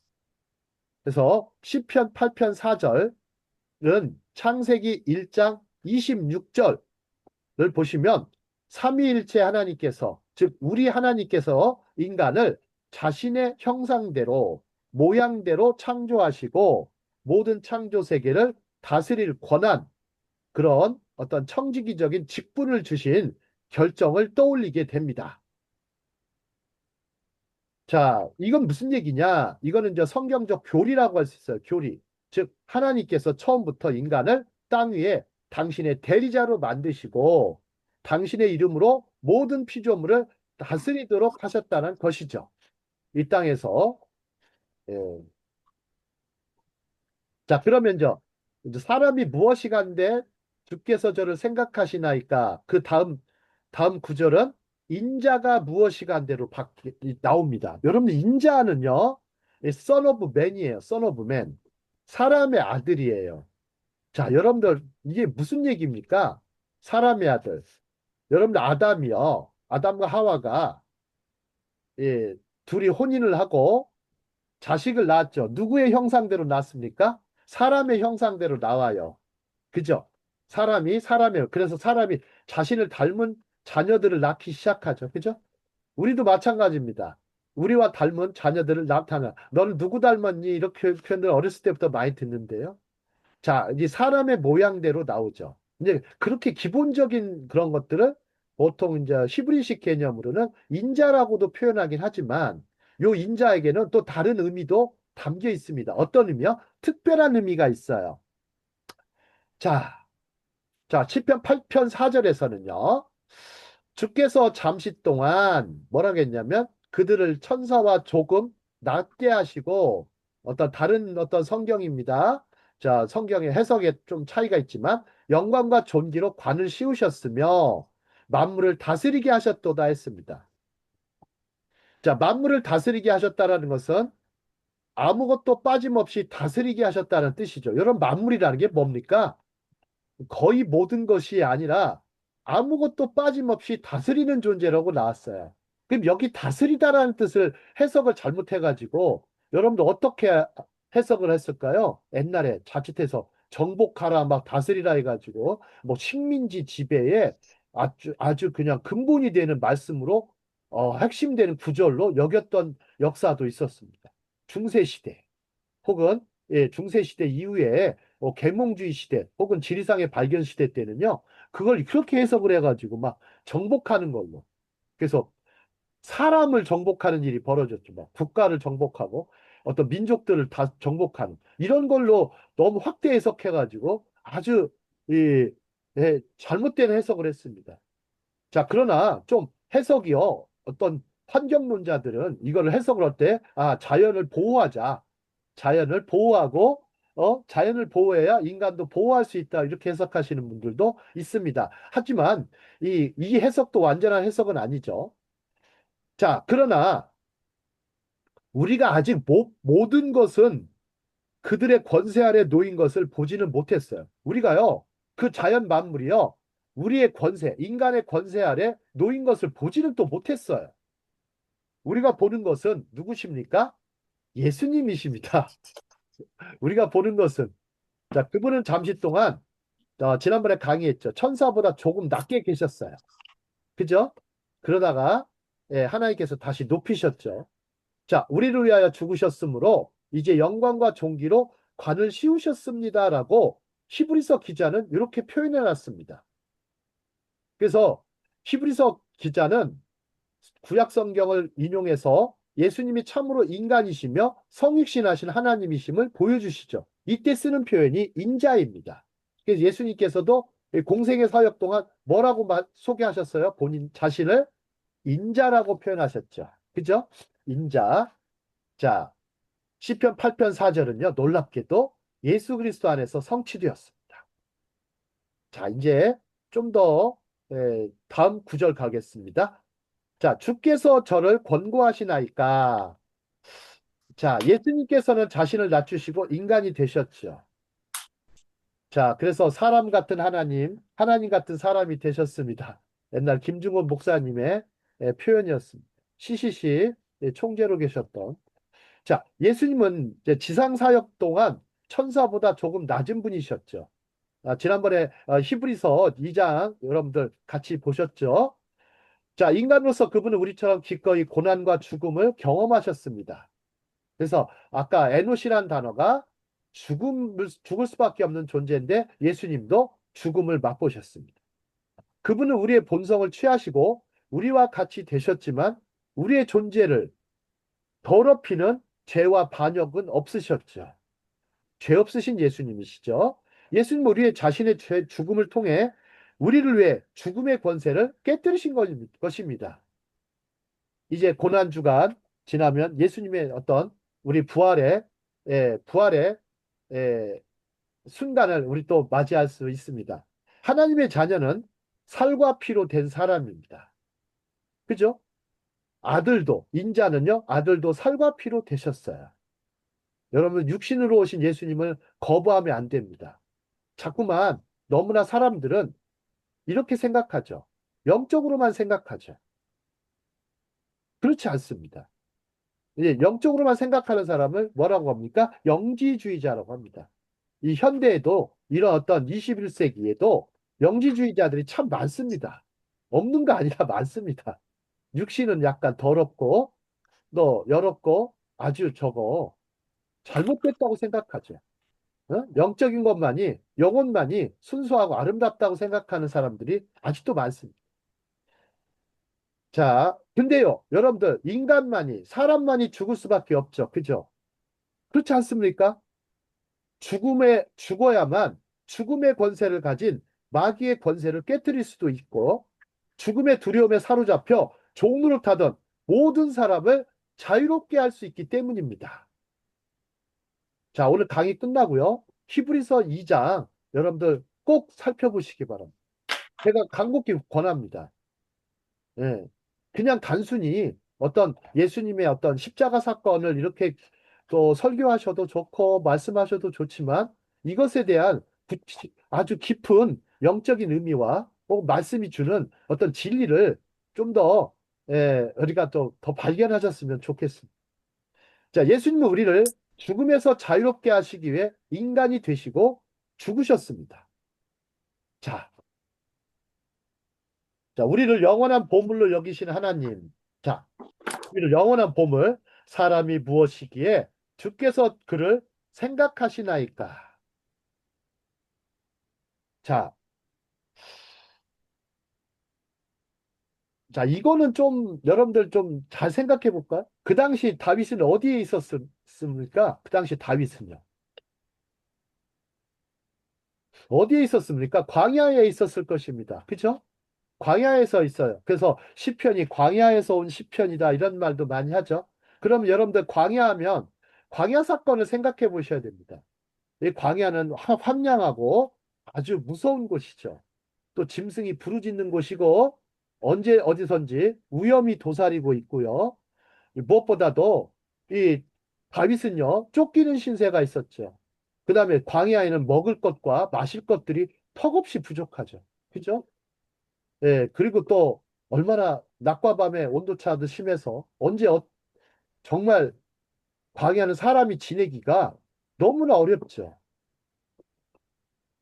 그래서 시편 8편 4절은 창세기 1장 26절을 보시면 삼위일체 하나님께서, 즉 우리 하나님께서 인간을 자신의 형상대로 모양대로 창조하시고 모든 창조 세계를 다스릴 권한, 그런 어떤 청지기적인 직분을 주신 결정을 떠올리게 됩니다. 자, 이건 무슨 얘기냐? 이거는 이제 성경적 교리라고 할 수 있어요. 교리. 즉, 하나님께서 처음부터 인간을 땅 위에 당신의 대리자로 만드시고 당신의 이름으로 모든 피조물을 다스리도록 하셨다는 것이죠. 이 땅에서. 예. 자, 그러면 이제 사람이 무엇이 간데 주께서 저를 생각하시나이까? 그 다음 구절은 인자가 무엇이 간대로 나옵니다. 여러분, 인자는요, son of man이에요. son of man. 사람의 아들이에요. 자, 여러분들, 이게 무슨 얘기입니까? 사람의 아들. 여러분들, 아담과 하와가, 예, 둘이 혼인을 하고 자식을 낳았죠. 누구의 형상대로 낳습니까? 사람의 형상대로 나와요. 그죠? 그래서 사람이 자신을 닮은 자녀들을 낳기 시작하죠. 그죠? 우리도 마찬가지입니다. 우리와 닮은 자녀들을 나타나. 너는 누구 닮았니? 이렇게 표현을 어렸을 때부터 많이 듣는데요. 자, 이제 사람의 모양대로 나오죠. 이제 그렇게 기본적인 그런 것들을 보통 이제 히브리식 개념으로는 인자라고도 표현하긴 하지만 요 인자에게는 또 다른 의미도 담겨 있습니다. 어떤 의미요? 특별한 의미가 있어요. 자, 시편 8편 4절에서는요. 주께서 잠시 동안 뭐라고 했냐면 그들을 천사와 조금 낮게 하시고, 다른 어떤 성경입니다. 자, 성경의 해석에 좀 차이가 있지만 영광과 존귀로 관을 씌우셨으며 만물을 다스리게 하셨도다 했습니다. 자, 만물을 다스리게 하셨다라는 것은 아무것도 빠짐없이 다스리게 하셨다는 뜻이죠. 여러분, 만물이라는 게 뭡니까? 거의 모든 것이 아니라 아무것도 빠짐없이 다스리는 존재라고 나왔어요. 그럼 여기 다스리다라는 뜻을 해석을 잘못해가지고 여러분들 어떻게 해석을 했을까요? 옛날에 자칫해서 정복하라 막 다스리라 해가지고 뭐 식민지 지배에 아주 그냥 근본이 되는 말씀으로 핵심되는 구절로 여겼던 역사도 있었습니다. 중세시대. 혹은 중세시대 이후에 계몽주의 시대 혹은 지리상의 발견 시대 때는요, 그걸 그렇게 해석을 해가지고 막 정복하는 걸로. 그래서 사람을 정복하는 일이 벌어졌죠. 막 국가를 정복하고 어떤 민족들을 다 정복하는 이런 걸로 너무 확대 해석해가지고 아주 잘못된 해석을 했습니다. 자, 그러나 좀 해석이요. 어떤 환경론자들은 이걸 해석을 할 때, 자연을 보호하자. 자연을 보호하고, 자연을 보호해야 인간도 보호할 수 있다. 이렇게 해석하시는 분들도 있습니다. 하지만 이 해석도 완전한 해석은 아니죠. 자, 그러나 우리가 아직 모든 것은 그들의 권세 아래 놓인 것을 보지는 못했어요. 우리가요, 그 자연 만물이요, 우리의 권세, 인간의 권세 아래 놓인 것을 보지는 또 못했어요. 우리가 보는 것은 누구십니까? 예수님이십니다. 우리가 보는 것은, 자, 그분은 잠시 동안, 지난번에 강의했죠. 천사보다 조금 낮게 계셨어요. 그죠? 그러다가, 하나님께서 다시 높이셨죠. 자, 우리를 위하여 죽으셨으므로 이제 영광과 존귀로 관을 씌우셨습니다라고 히브리서 기자는 이렇게 표현해 놨습니다. 그래서 히브리서 기자는 구약 성경을 인용해서 예수님이 참으로 인간이시며 성육신하신 하나님이심을 보여주시죠. 이때 쓰는 표현이 인자입니다. 그래서 예수님께서도 공생의 사역 동안 뭐라고 소개하셨어요? 본인 자신을 인자라고 표현하셨죠. 그죠? 인자. 자, 시편 8편 4절은요, 놀랍게도 예수 그리스도 안에서 성취되었습니다. 자, 이제 좀 더 다음 구절 가겠습니다. 자, 주께서 저를 권고하시나이까. 자, 예수님께서는 자신을 낮추시고 인간이 되셨죠. 자, 그래서 사람 같은 하나님, 하나님 같은 사람이 되셨습니다. 옛날 김중원 목사님의 표현이었습니다. CCC 총재로 계셨던. 자, 예수님은 이제 지상 사역 동안 천사보다 조금 낮은 분이셨죠. 지난번에 히브리서 2장 여러분들 같이 보셨죠? 자, 인간으로서 그분은 우리처럼 기꺼이 고난과 죽음을 경험하셨습니다. 그래서 아까 에노시란 단어가 죽을 수밖에 없는 존재인데 예수님도 죽음을 맛보셨습니다. 그분은 우리의 본성을 취하시고 우리와 같이 되셨지만 우리의 존재를 더럽히는 죄와 반역은 없으셨죠. 죄 없으신 예수님이시죠. 예수님은 우리의 자신의 죽음을 통해 우리를 위해 죽음의 권세를 깨뜨리신 것입니다. 이제 고난주간 지나면 예수님의 어떤 우리 부활의 예, 순간을 우리 또 맞이할 수 있습니다. 하나님의 자녀는 살과 피로 된 사람입니다. 그죠? 인자는요, 아들도 살과 피로 되셨어요. 여러분, 육신으로 오신 예수님을 거부하면 안 됩니다. 자꾸만 너무나 사람들은 이렇게 생각하죠. 영적으로만 생각하죠. 그렇지 않습니다. 이제 영적으로만 생각하는 사람을 뭐라고 합니까? 영지주의자라고 합니다. 이 현대에도 이런 어떤 21세기에도 영지주의자들이 참 많습니다. 없는 거 아니라 많습니다. 육신은 약간 더럽고 또 여롭고 아주 저거 잘못됐다고 생각하죠. 영적인 것만이 영혼만이 순수하고 아름답다고 생각하는 사람들이 아직도 많습니다. 자, 근데요, 여러분들 사람만이 죽을 수밖에 없죠. 그죠? 그렇지 않습니까? 죽어야만 죽음의 권세를 가진 마귀의 권세를 깨뜨릴 수도 있고 죽음의 두려움에 사로잡혀 종로를 타던 모든 사람을 자유롭게 할 수 있기 때문입니다. 자, 오늘 강의 끝나고요. 히브리서 2장 여러분들 꼭 살펴보시기 바랍니다. 제가 간곡히 권합니다. 예. 그냥 단순히 어떤 예수님의 어떤 십자가 사건을 이렇게 또 설교하셔도 좋고 말씀하셔도 좋지만 이것에 대한 아주 깊은 영적인 의미와 말씀이 주는 어떤 진리를 좀 더 우리가 또 더 발견하셨으면 좋겠습니다. 자, 예수님은 우리를 죽음에서 자유롭게 하시기 위해 인간이 되시고 죽으셨습니다. 자, 자, 우리를 영원한 보물로 여기시는 하나님. 자, 우리를 영원한 보물, 사람이 무엇이기에 주께서 그를 생각하시나이까. 자, 자, 이거는 좀 여러분들 좀 잘 생각해 볼까요? 그 당시 다윗은 어디에 있었습니까? 그 당시 다윗은요. 어디에 있었습니까? 광야에 있었을 것입니다. 그죠? 광야에서 있어요. 그래서 시편이 광야에서 온 시편이다 이런 말도 많이 하죠. 그럼 여러분들 광야하면 광야 사건을 생각해 보셔야 됩니다. 이 광야는 황량하고 아주 무서운 곳이죠. 또 짐승이 부르짖는 곳이고 언제 어디선지 위험이 도사리고 있고요. 무엇보다도 이 다윗은요 쫓기는 신세가 있었죠. 그 다음에 광야에는 먹을 것과 마실 것들이 턱없이 부족하죠. 그죠? 예, 그리고 또 얼마나 낮과 밤의 온도차도 심해서 정말 광야는 사람이 지내기가 너무나 어렵죠.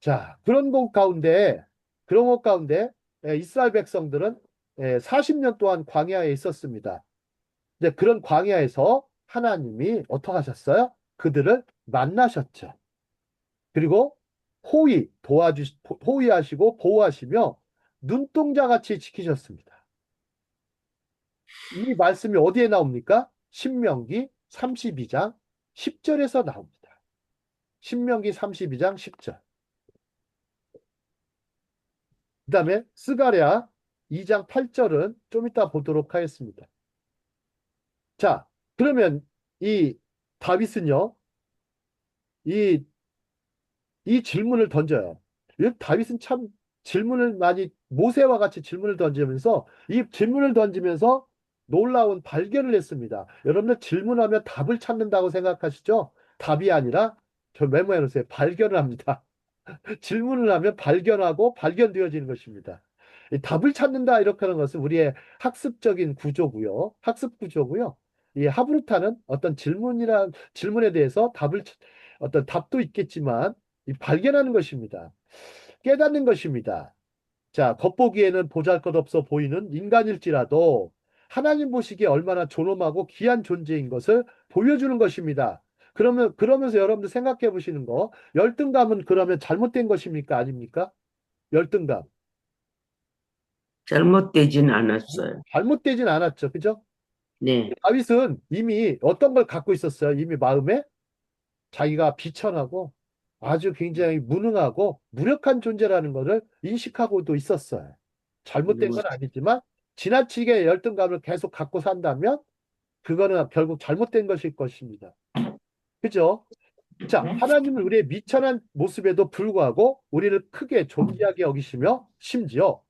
자, 그런 곳 가운데 이스라엘 백성들은 40년 동안 광야에 있었습니다. 근데 그런 광야에서 하나님이 어떻게 하셨어요? 그들을 만나셨죠. 그리고 호위하시고 보호하시며 눈동자같이 지키셨습니다. 이 말씀이 어디에 나옵니까? 신명기 32장 10절에서 나옵니다. 신명기 32장 10절. 그 다음에 스가랴 2장 8절은 좀 이따 보도록 하겠습니다. 자, 그러면 이 다윗은요, 이, 이 질문을 던져요. 다윗은 질문을 많이 모세와 같이 질문을 던지면서 이 질문을 던지면서 놀라운 발견을 했습니다. 여러분들 질문하면 답을 찾는다고 생각하시죠? 답이 아니라 저 메모해 놓으세요. 발견을 합니다. 질문을 하면 발견하고 발견되어지는 것입니다. 이 답을 찾는다 이렇게 하는 것은 우리의 학습적인 구조고요. 학습 구조고요. 이 하브루타는 어떤 질문에 대해서 어떤 답도 있겠지만 이 발견하는 것입니다. 깨닫는 것입니다. 자, 겉보기에는 보잘것없어 보이는 인간일지라도 하나님 보시기에 얼마나 존엄하고 귀한 존재인 것을 보여주는 것입니다. 그러면서 여러분들 생각해 보시는 거, 열등감은 그러면 잘못된 것입니까? 아닙니까? 열등감. 잘못되진 않았어요. 잘못되진 않았죠. 그죠? 네, 다윗은 이미 어떤 걸 갖고 있었어요? 이미 마음에 자기가 비천하고 아주 굉장히 무능하고 무력한 존재라는 것을 인식하고도 있었어요. 잘못된 건 아니지만 지나치게 열등감을 계속 갖고 산다면 그거는 결국 잘못된 것일 것입니다. 그죠? 자, 하나님은 우리의 미천한 모습에도 불구하고 우리를 크게 존귀하게 여기시며 심지어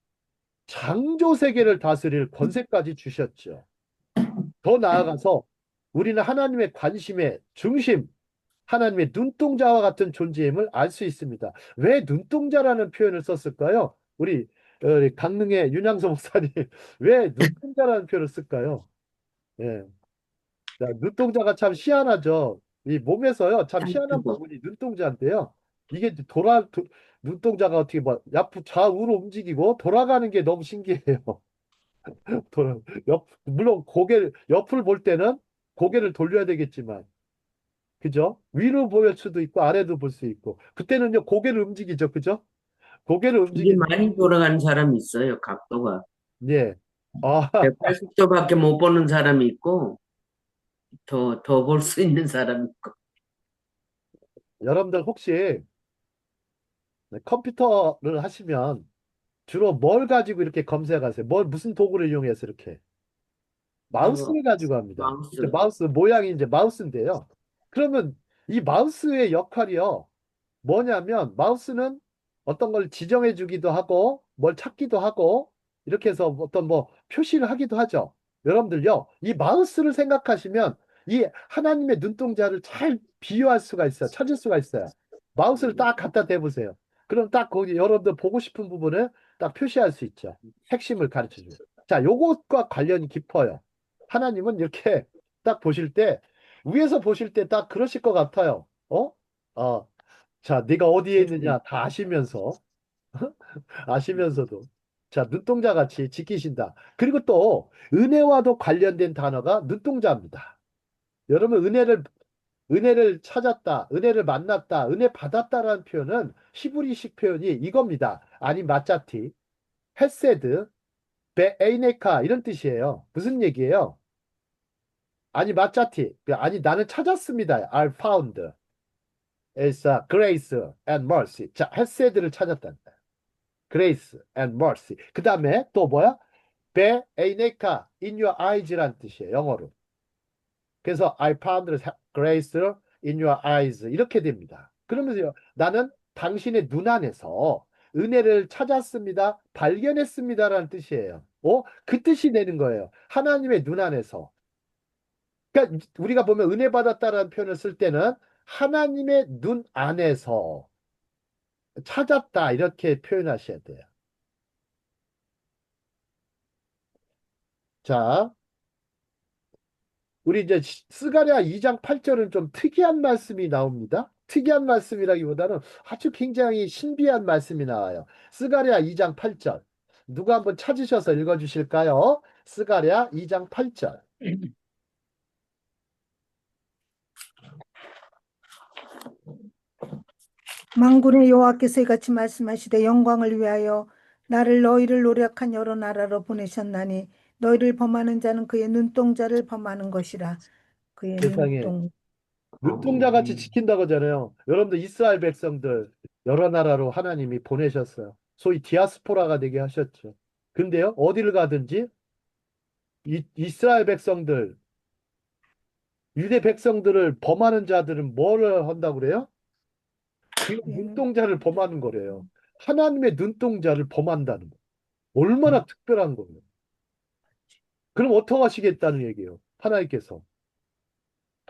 창조 세계를 다스릴 권세까지 주셨죠. 더 나아가서 우리는 하나님의 관심의 중심, 하나님의 눈동자와 같은 존재임을 알 수 있습니다. 왜 눈동자라는 표현을 썼을까요? 우리 강릉의 윤양서 목사님 왜 눈동자라는 표현을 쓸까요? 예. 자, 눈동자가 참 희한하죠. 이 몸에서요, 참 참 희한한 크고. 부분이 눈동자인데요. 이게 눈동자가 어떻게 뭐 좌우로 움직이고 돌아가는 게 너무 신기해요. 물론 옆을 볼 때는 고개를 돌려야 되겠지만, 그죠? 위로 보일 수도 있고 아래도 볼 수 있고 그때는요 고개를 움직이죠, 그죠? 고개를 이게 움직이는 많이 돌아가는 사람이 있어요, 각도가. 예. 아 180도밖에 못 보는 사람이 있고, 더 볼 수 있는 사람이 있고. 여러분들 혹시 컴퓨터를 하시면 주로 뭘 가지고 이렇게 검색하세요? 무슨 도구를 이용해서 이렇게 저, 마우스를 가지고 합니다. 이제 마우스. 마우스 모양이 이제 마우스인데요. 그러면 이 마우스의 역할이요. 뭐냐면 마우스는 어떤 걸 지정해 주기도 하고 뭘 찾기도 하고 이렇게 해서 어떤 뭐 표시를 하기도 하죠. 여러분들요, 이 마우스를 생각하시면 이 하나님의 눈동자를 잘 비유할 수가 있어요. 찾을 수가 있어요. 마우스를 딱 갖다 대보세요. 그럼 딱 거기 여러분들 보고 싶은 부분을 딱 표시할 수 있죠. 핵심을 가르쳐 줘요. 자, 요것과 관련이 깊어요. 하나님은 이렇게 딱 보실 때 위에서 보실 때 딱 그러실 것 같아요. 어? 어, 자, 네가 어디에 있느냐 다 아시면서도 자, 눈동자 같이 지키신다. 그리고 또 은혜와도 관련된 단어가 눈동자입니다. 여러분 은혜를 찾았다, 은혜를 만났다, 은혜 받았다라는 표현은 히브리식 표현이 이겁니다. 아니 마짜티, 헤세드, 베에이네카 이런 뜻이에요. 무슨 얘기예요? 아니 마짜티, 아니 나는 찾았습니다. I found. It's a grace and mercy. 자, 헤세드를 찾았다. grace and mercy. 그 다음에 또 뭐야? 베 에이네카 in your eyes란 뜻이에요. 영어로. 그래서 I found grace in your eyes 이렇게 됩니다. 그러면서 나는 당신의 눈 안에서 은혜를 찾았습니다. 발견했습니다라는 뜻이에요. 그 뜻이 되는 거예요. 하나님의 눈 안에서. 그러니까 우리가 보면 은혜 받았다라는 표현을 쓸 때는 하나님의 눈 안에서 찾았다 이렇게 표현하셔야 돼요. 자, 우리 이제 스가랴 2장 8절은 좀 특이한 말씀이 나옵니다. 특이한 말씀이라기보다는 아주 굉장히 신비한 말씀이 나와요. 스가랴 2장 8절. 누가 한번 찾으셔서 읽어주실까요? 스가랴 2장 8절. 만군의 여호와께서 이같이 말씀하시되 영광을 위하여 나를 너희를 노력한 여러 나라로 보내셨나니 너희를 범하는 자는 그의 눈동자를 범하는 것이라. 그의 세상에 눈동 눈동자 같이 지킨다고 하잖아요. 여러분들 이스라엘 백성들 여러 나라로 하나님이 보내셨어요. 소위 디아스포라가 되게 하셨죠. 근데요, 어디를 가든지 이스라엘 백성들, 유대 백성들을 범하는 자들은 뭐를 한다고 그래요? 그 그의 눈동자를 범하는 거래요. 하나님의 눈동자를 범한다는 거. 얼마나 특별한 거예요. 그럼 어떻게 하시겠다는 얘기예요. 하나님께서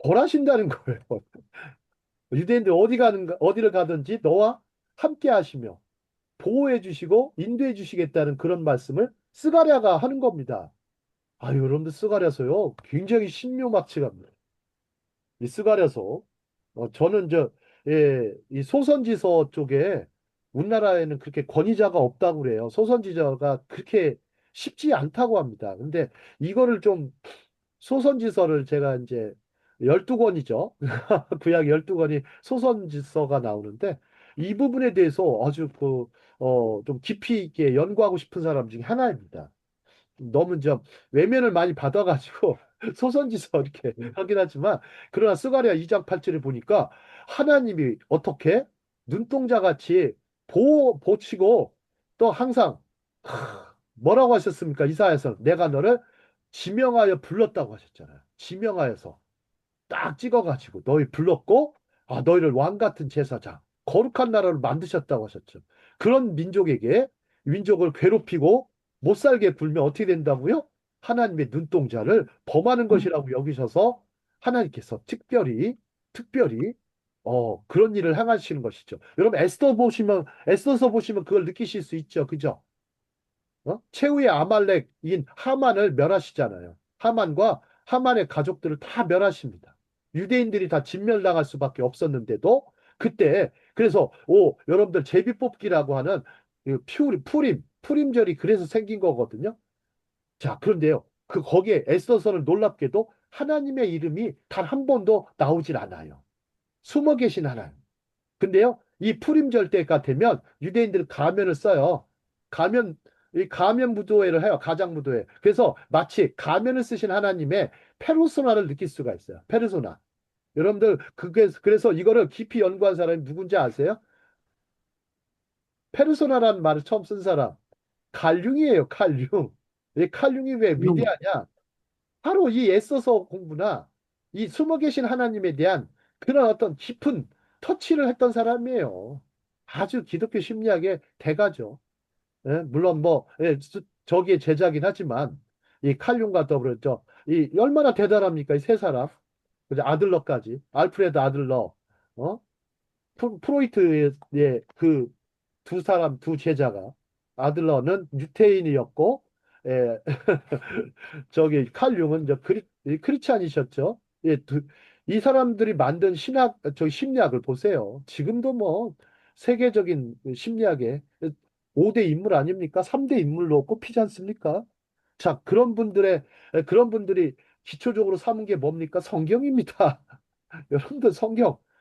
벌하신다는 거예요. 유대인들 어디를 가든지 너와 함께 하시며 보호해 주시고 인도해 주시겠다는 그런 말씀을 스가랴가 하는 겁니다. 아, 여러분들 스가랴서요. 굉장히 신묘막측합니다. 이 스가랴서. 저는 이 소선지서 쪽에 우리나라에는 그렇게 권위자가 없다고 그래요. 소선지서가 그렇게 쉽지 않다고 합니다. 근데 이거를 좀 소선지서를 제가 이제 12권이죠. 구약 12권이 소선지서가 나오는데 이 부분에 대해서 아주 좀 깊이 있게 연구하고 싶은 사람 중에 하나입니다. 너무 좀 외면을 많이 받아가지고 소선지서 이렇게 하긴 하지만 그러나 스가랴 2장 8절을 보니까 하나님이 어떻게 눈동자 같이 보시고 또 항상 뭐라고 하셨습니까? 이사야서 내가 너를 지명하여 불렀다고 하셨잖아요. 지명하여서 딱 찍어가지고 너희 불렀고 너희를 왕 같은 제사장 거룩한 나라를 만드셨다고 하셨죠. 그런 민족을 괴롭히고 못 살게 굴면 어떻게 된다고요? 하나님의 눈동자를 범하는 것이라고 여기셔서 하나님께서 특별히 그런 일을 행하시는 것이죠. 여러분 에스더서 보시면 그걸 느끼실 수 있죠. 그죠? 최후의 아말렉인 하만을 멸하시잖아요. 하만과 하만의 가족들을 다 멸하십니다. 유대인들이 다 진멸당할 수밖에 없었는데도 그때 그래서 여러분들 제비뽑기라고 하는 그 푸림절이 그래서 생긴 거거든요. 자, 그런데요. 거기에 에스더서는 놀랍게도 하나님의 이름이 단 한 번도 나오질 않아요. 숨어 계신 하나님. 근데요, 이 푸림절 때가 되면 유대인들은 가면을 써요. 가면, 이 가면 무도회를 해요. 가장 무도회. 그래서 마치 가면을 쓰신 하나님의 페르소나를 느낄 수가 있어요. 페르소나. 여러분들, 그래서 이거를 깊이 연구한 사람이 누군지 아세요? 페르소나라는 말을 처음 쓴 사람. 칼융이에요, 칼융. 이 칼융이 왜 위대하냐? 바로 이 애써서 공부나 이 숨어 계신 하나님에 대한 그런 어떤 깊은 터치를 했던 사람이에요. 아주 기독교 심리학의 대가죠. 예, 물론 저기에 제자긴 하지만 이 칼륨과 더불어 이 얼마나 대단합니까? 이 세 사람. 그죠? 아들러까지. 알프레드 아들러. 어? 프로이트의 그 두 사람, 두 제자가 아들러는 유태인이었고, 예, 저기 칼융은 크리스찬이셨죠. 예, 이 사람들이 만든 심리학을 보세요. 지금도 세계적인 심리학의 5대 인물 아닙니까? 3대 인물로 꼽히지 않습니까? 자, 그런 분들이 기초적으로 삼은 게 뭡니까? 성경입니다. 여러분들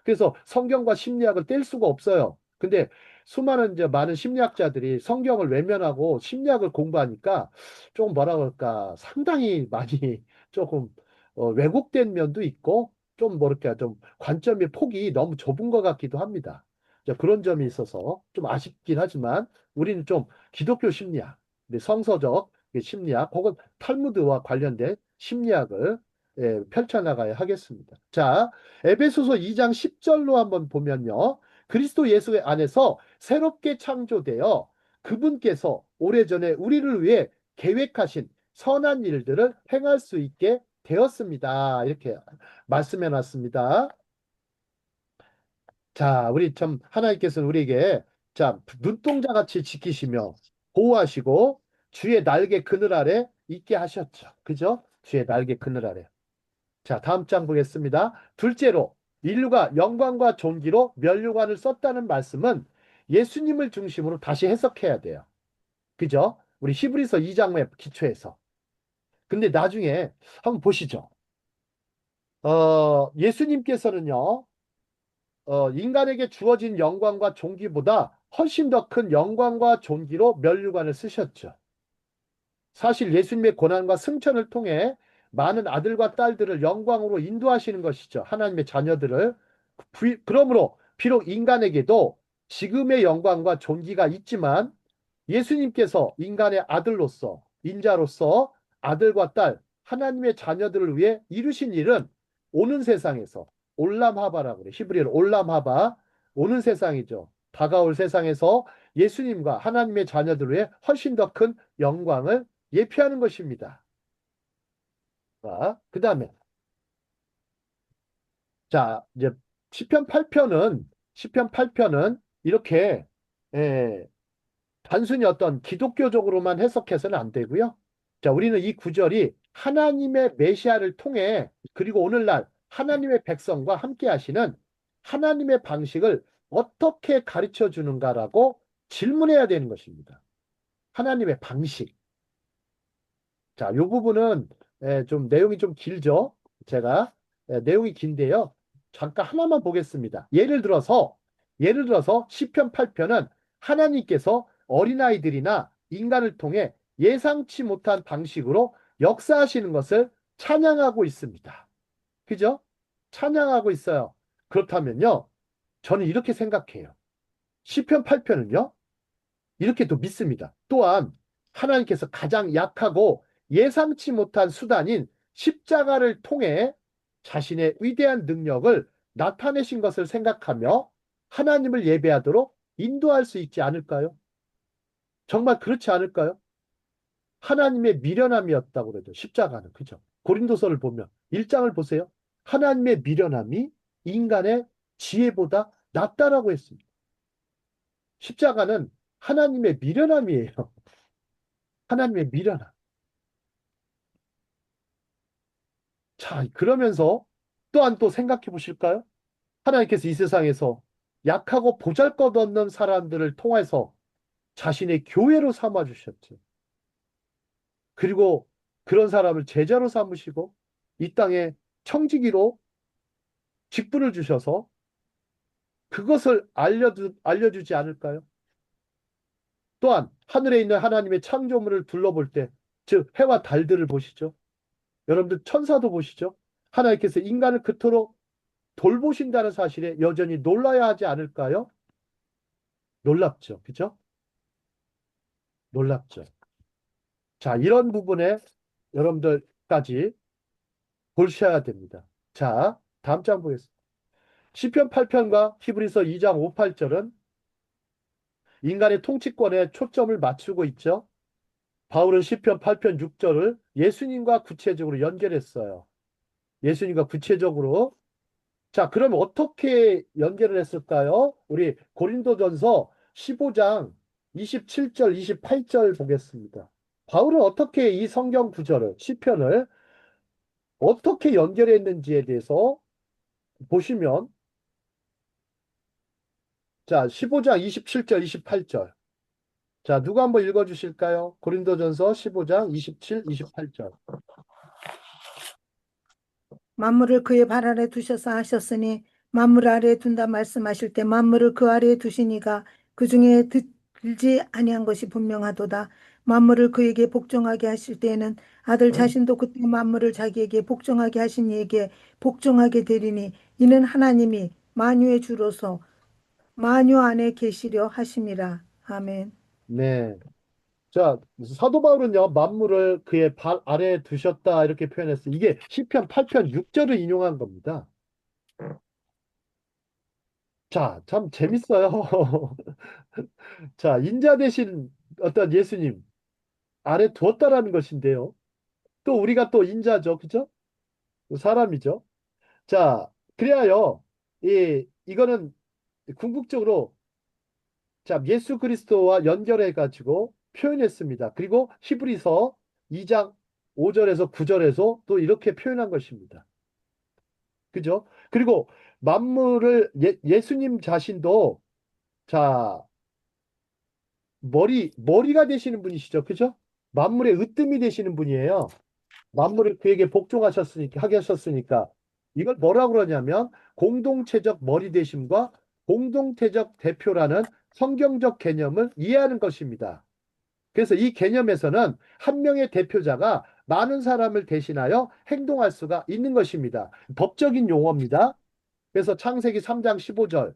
그래서 성경과 심리학을 뗄 수가 없어요. 근데 수많은 이제 많은 심리학자들이 성경을 외면하고 심리학을 공부하니까 좀 뭐라 그럴까 상당히 많이 조금 왜곡된 면도 있고 좀 뭐랄까 좀 관점의 폭이 너무 좁은 것 같기도 합니다. 자, 그런 점이 있어서 좀 아쉽긴 하지만 우리는 좀 기독교 심리학, 성서적 심리학 혹은 탈무드와 관련된 심리학을 펼쳐나가야 하겠습니다. 자, 에베소서 2장 10절로 한번 보면요. 그리스도 예수 안에서 새롭게 창조되어 그분께서 오래전에 우리를 위해 계획하신 선한 일들을 행할 수 있게 되었습니다. 이렇게 말씀해 놨습니다. 자, 우리 참 하나님께서는 우리에게 자, 눈동자 같이 지키시며 보호하시고 주의 날개 그늘 아래 있게 하셨죠. 그죠? 주의 날개 그늘 아래. 자, 다음 장 보겠습니다. 둘째로 인류가 영광과 존귀로 면류관을 썼다는 말씀은 예수님을 중심으로 다시 해석해야 돼요. 그죠? 우리 히브리서 2장의 기초에서. 근데 나중에 한번 보시죠. 예수님께서는요, 인간에게 주어진 영광과 존귀보다 훨씬 더 큰 영광과 존귀로 면류관을 쓰셨죠. 사실 예수님의 고난과 승천을 통해 많은 아들과 딸들을 영광으로 인도하시는 것이죠. 하나님의 자녀들을. 그러므로 비록 인간에게도 지금의 영광과 존귀가 있지만 예수님께서 인간의 아들로서 인자로서 아들과 딸 하나님의 자녀들을 위해 이루신 일은 오는 세상에서 올람하바라고 그래. 히브리어로 올람하바 오는 세상이죠. 다가올 세상에서 예수님과 하나님의 자녀들 외에 훨씬 더 큰 영광을 예표하는 것입니다. 그 다음에 자, 이제 시편 8편은 이렇게 예, 단순히 어떤 기독교적으로만 해석해서는 안 되고요. 자, 우리는 이 구절이 하나님의 메시아를 통해 그리고 오늘날 하나님의 백성과 함께 하시는 하나님의 방식을 어떻게 가르쳐 주는가라고 질문해야 되는 것입니다. 하나님의 방식. 자, 이 부분은 좀 내용이 좀 길죠. 제가 내용이 긴데요. 잠깐 하나만 보겠습니다. 예를 들어서 시편 8편은 하나님께서 어린아이들이나 인간을 통해 예상치 못한 방식으로 역사하시는 것을 찬양하고 있습니다. 그죠? 찬양하고 있어요. 그렇다면요. 저는 이렇게 생각해요. 시편 8편은요. 이렇게 또 믿습니다. 또한 하나님께서 가장 약하고 예상치 못한 수단인 십자가를 통해 자신의 위대한 능력을 나타내신 것을 생각하며 하나님을 예배하도록 인도할 수 있지 않을까요? 정말 그렇지 않을까요? 하나님의 미련함이었다고 그러죠. 십자가는. 그죠? 고린도서를 보면 1장을 보세요. 하나님의 미련함이 인간의 지혜보다 낫다라고 했습니다. 십자가는 하나님의 미련함이에요. 하나님의 미련함. 자, 그러면서 또한 또 생각해 보실까요? 하나님께서 이 세상에서 약하고 보잘것없는 사람들을 통해서 자신의 교회로 삼아 주셨죠. 그리고 그런 사람을 제자로 삼으시고 이 땅에 청지기로 직분을 주셔서 그것을 알려주지 않을까요? 또한 하늘에 있는 하나님의 창조물을 둘러볼 때, 즉 해와 달들을 보시죠. 여러분들 천사도 보시죠. 하나님께서 인간을 그토록 돌보신다는 사실에 여전히 놀라야 하지 않을까요? 놀랍죠. 그죠? 놀랍죠. 자, 이런 부분에 여러분들까지 보셔야 됩니다. 자, 다음 장 보겠습니다. 시편 8편과 히브리서 2장 5, 8절은 인간의 통치권에 초점을 맞추고 있죠. 바울은 시편 8편 6절을 예수님과 구체적으로 연결했어요. 예수님과 구체적으로. 자, 그럼 어떻게 연결을 했을까요? 우리 고린도전서 15장 27절, 28절 보겠습니다. 바울은 어떻게 이 성경 구절을, 시편을 어떻게 연결했는지에 대해서 보시면, 자, 15장 27절, 28절. 자, 누가 한번 읽어주실까요? 고린도전서 15장 27, 28절. 만물을 그의 발 아래 두셔서 하셨으니 만물 아래에 둔다 말씀하실 때 만물을 그 아래에 두시니가 그 중에 들지 아니한 것이 분명하도다. 만물을 그에게 복종하게 하실 때에는 아들 자신도 그때 만물을 자기에게 복종하게 하신 이에게 복종하게 되리니 이는 하나님이 만유의 주로서 만유 안에 계시려 하심이라. 아멘. 네. 자, 사도 바울은요, 만물을 그의 발 아래에 두셨다, 이렇게 표현했어요. 이게 시편 8편 6절을 인용한 겁니다. 자, 참 재밌어요. 자, 인자 대신 어떤 예수님 아래 두었다라는 것인데요. 또 우리가 또 인자죠. 그죠? 사람이죠. 자, 그래야요, 이거는 궁극적으로 자, 예수 그리스도와 연결해 가지고 표현했습니다. 그리고 히브리서 2장 5절에서 9절에서 또 이렇게 표현한 것입니다. 그죠? 그리고 만물을 예수님 자신도 자, 머리가 되시는 분이시죠. 그죠? 만물의 으뜸이 되시는 분이에요. 만물을 그에게 복종하셨으니까 하게 하셨으니까 이걸 뭐라고 그러냐면 공동체적 머리 되심과 공동체적 대표라는 성경적 개념을 이해하는 것입니다. 그래서 이 개념에서는 한 명의 대표자가 많은 사람을 대신하여 행동할 수가 있는 것입니다. 법적인 용어입니다. 그래서 창세기 3장 15절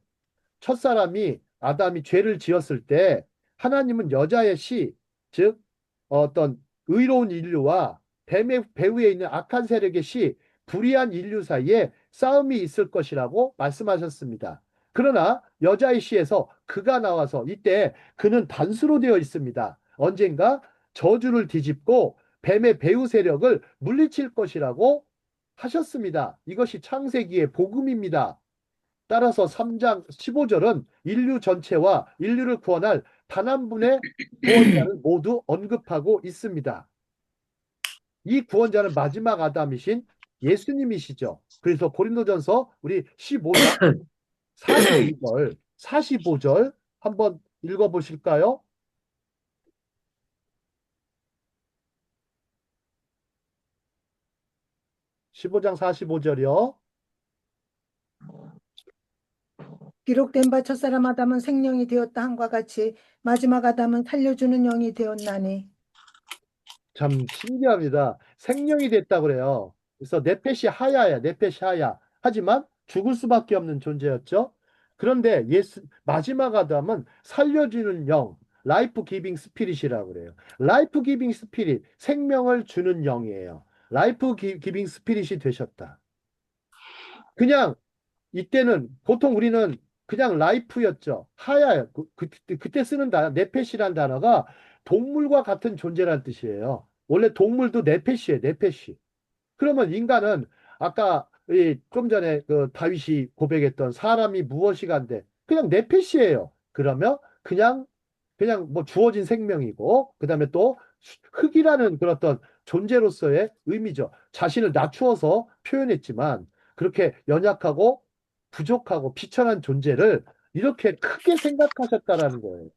첫사람이 아담이 죄를 지었을 때 하나님은 여자의 씨, 즉 어떤 의로운 인류와 뱀의 배후에 있는 악한 세력의 씨, 불의한 인류 사이에 싸움이 있을 것이라고 말씀하셨습니다. 그러나 여자의 시에서 그가 나와서 이때 그는 단수로 되어 있습니다. 언젠가 저주를 뒤집고 뱀의 배후 세력을 물리칠 것이라고 하셨습니다. 이것이 창세기의 복음입니다. 따라서 3장 15절은 인류 전체와 인류를 구원할 단 한 분의 구원자를 모두 언급하고 있습니다. 이 구원자는 마지막 아담이신 예수님이시죠. 그래서 고린도전서 우리 15장 42절, 45절 한번 읽어보실까요? 15장 45절이요. 기록된 바 첫사람 아담은 생명이 되었다 함과 같이 마지막 아담은 살려주는 영이 되었나니. 참 신기합니다. 생명이 됐다 그래요. 그래서 네펫이 하야야, 네펫이 하야. 하지만 죽을 수밖에 없는 존재였죠. 그런데 마지막 아담은 살려주는 영, 라이프 기빙 스피릿이라고 그래요. 라이프 기빙 스피릿, 생명을 주는 영이에요. 라이프 기빙 스피릿이 되셨다. 그냥 이때는 보통 우리는 그냥 라이프였죠. 하야, 그때 쓰는 단어, 네펫이란 단어가 동물과 같은 존재란 뜻이에요. 원래 동물도 네펫이에요, 네펫이. 그러면 인간은 아까 좀 전에 그 다윗이 고백했던 사람이 무엇이간데 그냥 네펫이에요. 그러면 그냥 뭐 주어진 생명이고 그다음에 또 흙이라는 그런 어떤 존재로서의 의미죠. 자신을 낮추어서 표현했지만 그렇게 연약하고 부족하고 비천한 존재를 이렇게 크게 생각하셨다라는 거예요.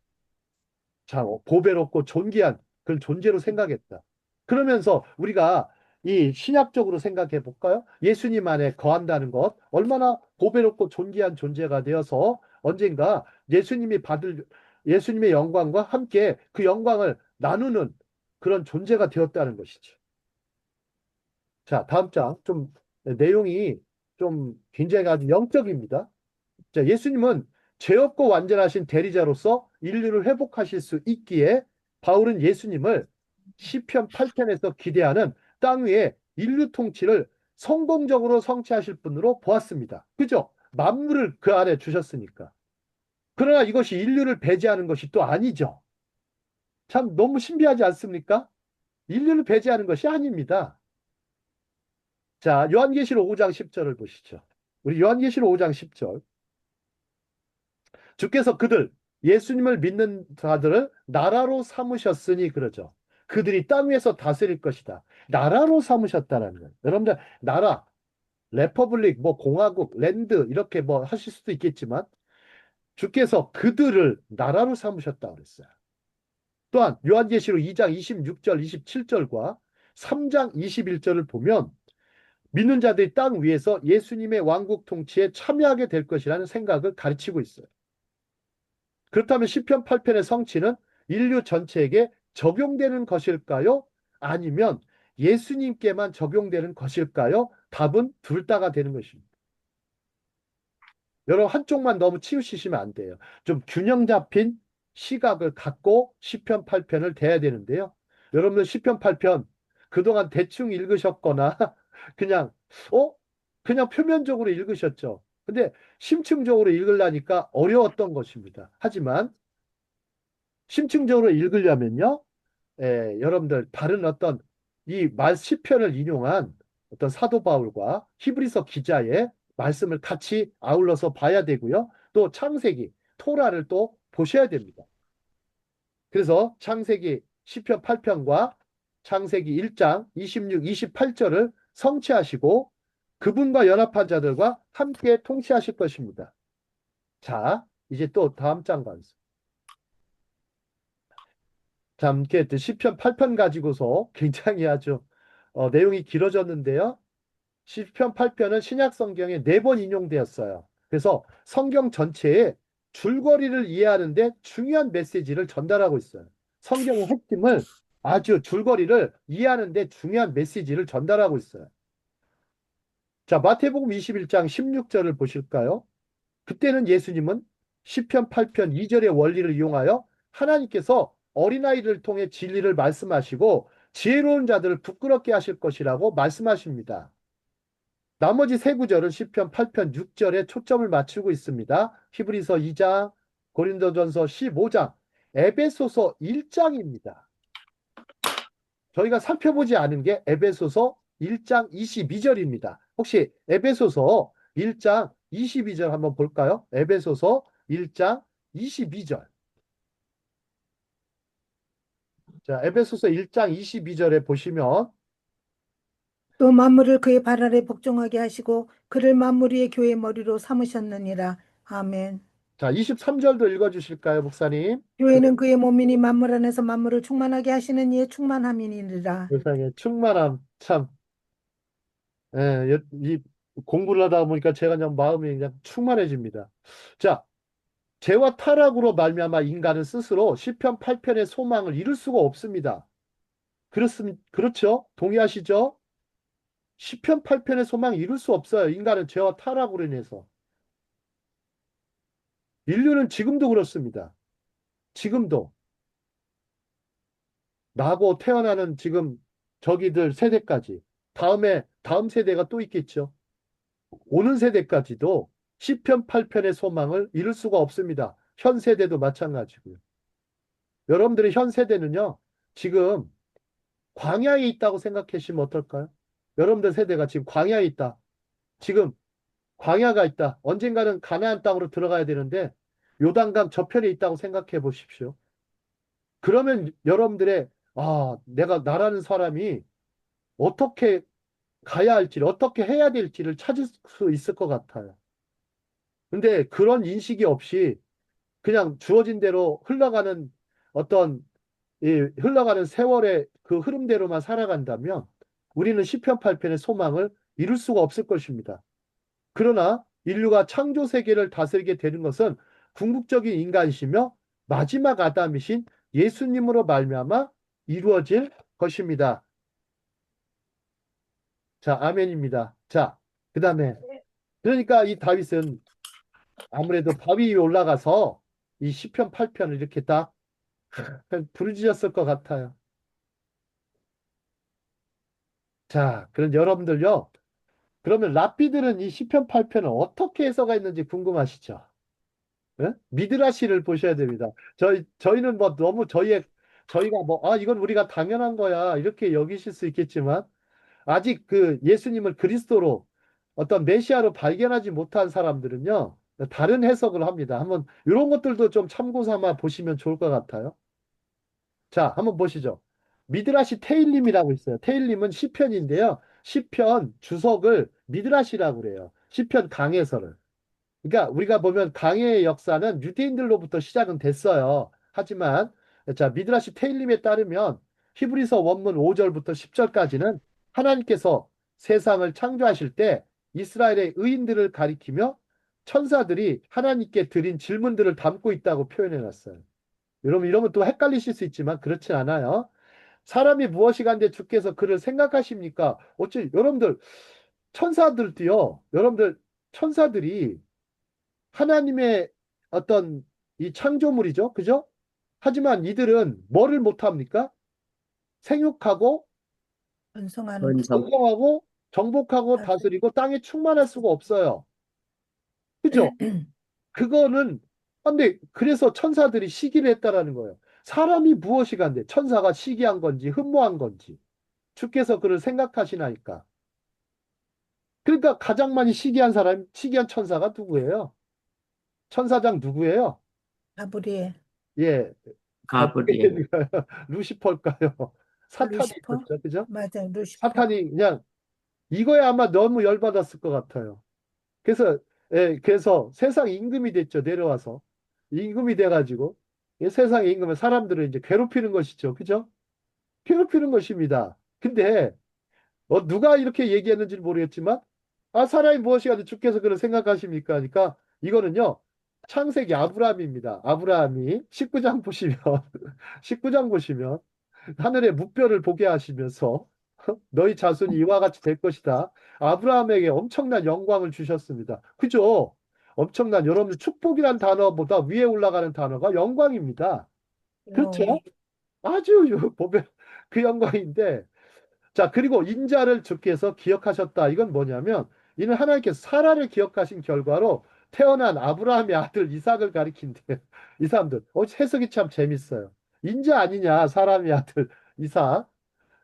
자, 보배롭고 존귀한 그런 존재로 생각했다. 그러면서 우리가 이 신약적으로 생각해 볼까요? 예수님 안에 거한다는 것, 얼마나 보배롭고 존귀한 존재가 되어서 언젠가 예수님의 영광과 함께 그 영광을 나누는 그런 존재가 되었다는 것이죠. 자, 다음 장 좀 내용이 좀 굉장히 아주 영적입니다. 자, 예수님은 죄 없고 완전하신 대리자로서 인류를 회복하실 수 있기에 바울은 예수님을 시편 8편에서 기대하는 땅 위의 인류 통치를 성공적으로 성취하실 분으로 보았습니다. 그죠? 만물을 그 안에 주셨으니까. 그러나 이것이 인류를 배제하는 것이 또 아니죠. 참 너무 신비하지 않습니까? 인류를 배제하는 것이 아닙니다. 자, 요한계시록 5장 10절을 보시죠. 우리 요한계시록 5장 10절. 주께서 예수님을 믿는 자들을 나라로 삼으셨으니 그러죠. 그들이 땅 위에서 다스릴 것이다. 나라로 삼으셨다는 거예요. 여러분들 나라, 레퍼블릭, 뭐 공화국, 랜드 이렇게 뭐 하실 수도 있겠지만 주께서 그들을 나라로 삼으셨다 그랬어요. 또한 요한계시록 2장 26절, 27절과 3장 21절을 보면 믿는 자들이 땅 위에서 예수님의 왕국 통치에 참여하게 될 것이라는 생각을 가르치고 있어요. 그렇다면 시편 8편의 성취는 인류 전체에게 적용되는 것일까요? 아니면 예수님께만 적용되는 것일까요? 답은 둘 다가 되는 것입니다. 여러분 한쪽만 너무 치우치시면 안 돼요. 좀 균형 잡힌 시각을 갖고 시편 8편을 대해야 되는데요. 여러분들 시편 8편 그동안 대충 읽으셨거나 그냥 어? 그냥 표면적으로 읽으셨죠. 근데 심층적으로 읽으려니까 어려웠던 것입니다. 하지만 심층적으로 읽으려면요, 여러분들 다른 어떤 이 시편을 인용한 어떤 사도 바울과 히브리서 기자의 말씀을 같이 아울러서 봐야 되고요. 또 창세기, 토라를 또 보셔야 됩니다. 그래서 창세기 시편 8편과 창세기 1장 26, 28절을 성취하시고 그분과 연합한 자들과 함께 통치하실 것입니다. 자, 이제 또 다음 장 가겠습니다. 참, 이렇게 시편 8편 가지고서 굉장히 아주 내용이 길어졌는데요. 시편 8편은 신약 성경에 4번 인용되었어요. 그래서 성경 전체에 줄거리를 이해하는데 중요한 메시지를 전달하고 있어요. 성경의 핵심을 아주 줄거리를 이해하는데 중요한 메시지를 전달하고 있어요. 자, 마태복음 21장 16절을 보실까요? 그때는 예수님은 시편 8편 2절의 원리를 이용하여 하나님께서 어린아이를 통해 진리를 말씀하시고 지혜로운 자들을 부끄럽게 하실 것이라고 말씀하십니다. 나머지 세 구절은 시편 8편 6절에 초점을 맞추고 있습니다. 히브리서 2장, 고린도전서 15장, 에베소서 1장입니다. 저희가 살펴보지 않은 게 에베소서 1장 22절입니다. 혹시 에베소서 1장 22절 한번 볼까요? 에베소서 1장 22절. 자, 에베소서 1장 22절에 보시면 또 만물을 그의 발 아래 복종하게 하시고 그를 만물 위의 교회의 머리로 삼으셨느니라. 아멘. 자, 23절도 읽어주실까요, 목사님? 교회는 그의 몸이니 만물 안에서 만물을 충만하게 하시는 이의 충만함이니라. 세상에 충만함, 참, 예, 이 공부를 하다 보니까 제가 그냥 마음이 그냥 충만해집니다. 자, 죄와 타락으로 말미암아 인간은 스스로 시편 8편의 소망을 이룰 수가 없습니다. 그렇죠? 동의하시죠? 시편 8편의 소망을 이룰 수 없어요. 인간은 죄와 타락으로 인해서. 인류는 지금도 그렇습니다. 지금도. 나고 태어나는 지금 저기들 세대까지. 다음 세대가 또 있겠죠. 오는 세대까지도 시편 8편의 소망을 이룰 수가 없습니다. 현 세대도 마찬가지고요. 여러분들의 현 세대는요, 지금 광야에 있다고 생각하시면 어떨까요? 여러분들 세대가 지금 광야에 있다. 지금 광야가 있다. 언젠가는 가나안 땅으로 들어가야 되는데 요단강 저편에 있다고 생각해 보십시오. 그러면 여러분들의 내가 나라는 사람이 어떻게 가야 할지를 어떻게 해야 될지를 찾을 수 있을 것 같아요. 근데 그런 인식이 없이 그냥 주어진 대로 흘러가는 어떤 이 흘러가는 세월의 그 흐름대로만 살아간다면 우리는 시편 8편의 소망을 이룰 수가 없을 것입니다. 그러나 인류가 창조 세계를 다스리게 되는 것은 궁극적인 인간이시며 마지막 아담이신 예수님으로 말미암아 이루어질 것입니다. 자, 아멘입니다. 자, 그다음에 그러니까 이 다윗은 아무래도 바위 위에 올라가서 이 시편 8편을 이렇게 딱 부르짖었을 것 같아요. 자, 그럼 여러분들요. 그러면 랍비들은 이 시편 8편을 어떻게 해석했는지 궁금하시죠? 예? 미드라시를 보셔야 됩니다. 저희는 뭐 너무 저희가 뭐, 이건 우리가 당연한 거야. 이렇게 여기실 수 있겠지만, 아직 그 예수님을 그리스도로 어떤 메시아로 발견하지 못한 사람들은요, 다른 해석을 합니다. 한번, 이런 것들도 좀 참고 삼아 보시면 좋을 것 같아요. 자, 한번 보시죠. 미드라시 테일림이라고 있어요. 테일림은 시편인데요. 시편 주석을 미드라시라고 그래요. 시편 강해서를. 그러니까 우리가 보면 강해의 역사는 유대인들로부터 시작은 됐어요. 하지만 자, 미드라시 테일림에 따르면 히브리서 원문 5절부터 10절까지는 하나님께서 세상을 창조하실 때 이스라엘의 의인들을 가리키며 천사들이 하나님께 드린 질문들을 담고 있다고 표현해 놨어요. 여러분 이러면 또 헷갈리실 수 있지만 그렇지 않아요. 사람이 무엇이 간데 주께서 그를 생각하십니까? 어째 여러분들 천사들도요. 여러분들 천사들이 하나님의 어떤 이 창조물이죠. 그죠? 하지만 이들은 뭐를 못합니까? 생육하고 번성하는 번성. 번성하고 정복하고 다스. 다스리고 땅에 충만할 수가 없어요. 그죠? 그거는 근데 그래서 천사들이 시기를 했다라는 거예요. 사람이 무엇이 간데 천사가 시기한 건지 흠모한 건지 주께서 그를 생각하시나이까. 그러니까 가장 많이 시기한 천사가 누구예요? 천사장 누구예요? 가브리엘, 예, 가브리엘. 가브리엘인가요? 루시퍼일까요? 사탄이 루시퍼, 있었죠, 그죠? 맞아요, 루시퍼. 사탄이 그냥 이거에 아마 너무 열받았을 것 같아요. 그래서 그래서 세상 임금이 됐죠, 내려와서 임금이 돼가지고 이 세상의 임금은 사람들을 이제 괴롭히는 것이죠, 그죠? 괴롭히는 것입니다. 근데 누가 이렇게 얘기했는지 모르겠지만 사람이 무엇이 가도 주께서 그를 생각하십니까? 그러니까 이거는요. 창세기 아브라함입니다. 아브라함이 19장 보시면 19장 보시면 하늘의 무뼈를 보게 하시면서 너희 자손이 이와 같이 될 것이다. 아브라함에게 엄청난 영광을 주셨습니다. 그죠? 엄청난 여러분 축복이란 단어보다 위에 올라가는 단어가 영광입니다. 그렇죠? 영이 아주 보면 그 영광인데 자, 그리고 인자를 주께서 기억하셨다. 이건 뭐냐면 이는 하나님께서 사라를 기억하신 결과로 태어난 아브라함의 아들 이삭을 가리킨대요. 이 사람들. 해석이 참 재밌어요. 인자 아니냐, 사람의 아들 이삭.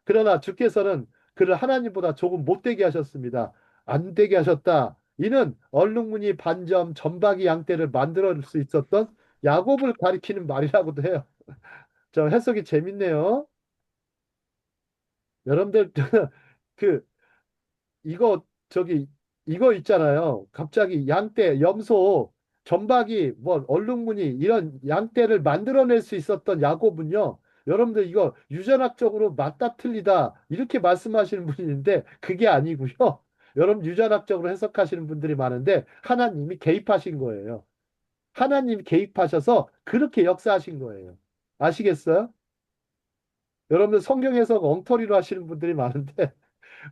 그러나 주께서는 그를 하나님보다 조금 못되게 하셨습니다. 안 되게 하셨다. 이는 얼룩무늬 반점 점박이 양떼를 만들 수 있었던 야곱을 가리키는 말이라고도 해요. 저 해석이 재밌네요. 여러분들 그 이거 저기 이거 있잖아요. 갑자기 양떼, 염소, 점박이, 뭐 얼룩무늬 이런 양떼를 만들어낼 수 있었던 야곱은요. 여러분들 이거 유전학적으로 맞다 틀리다 이렇게 말씀하시는 분이 있는데 그게 아니고요. 여러분 유전학적으로 해석하시는 분들이 많은데 하나님이 개입하신 거예요. 하나님이 개입하셔서 그렇게 역사하신 거예요. 아시겠어요? 여러분들 성경 해석 엉터리로 하시는 분들이 많은데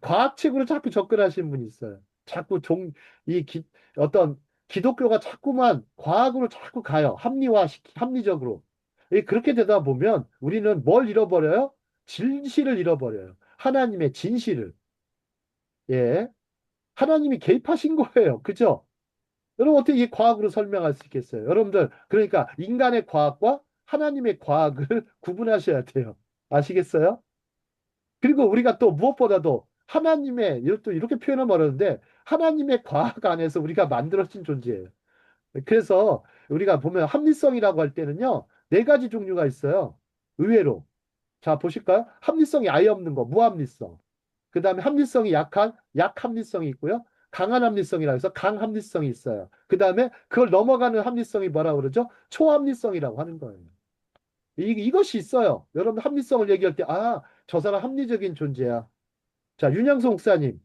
과학책으로 자꾸 접근하시는 분이 있어요. 자꾸 이 어떤 기독교가 자꾸만 과학으로 자꾸 가요. 합리적으로. 그렇게 되다 보면 우리는 뭘 잃어버려요? 진실을 잃어버려요. 하나님의 진실을. 예. 하나님이 개입하신 거예요. 그죠? 여러분 어떻게 이 과학으로 설명할 수 있겠어요? 여러분들 그러니까 인간의 과학과 하나님의 과학을 구분하셔야 돼요. 아시겠어요? 그리고 우리가 또 무엇보다도 하나님의 또 이렇게 표현하면 어려운데 하나님의 과학 안에서 우리가 만들어진 존재예요. 그래서 우리가 보면 합리성이라고 할 때는요, 네 가지 종류가 있어요. 의외로. 자, 보실까요? 합리성이 아예 없는 거, 무합리성. 그 다음에 합리성이 약한 약합리성이 있고요. 강한 합리성이라 해서 강합리성이 있어요. 그 다음에 그걸 넘어가는 합리성이 뭐라고 그러죠? 초합리성이라고 하는 거예요. 이것이 있어요. 여러분 합리성을 얘기할 때, 아, 저 사람 합리적인 존재야. 자, 윤양성 목사님,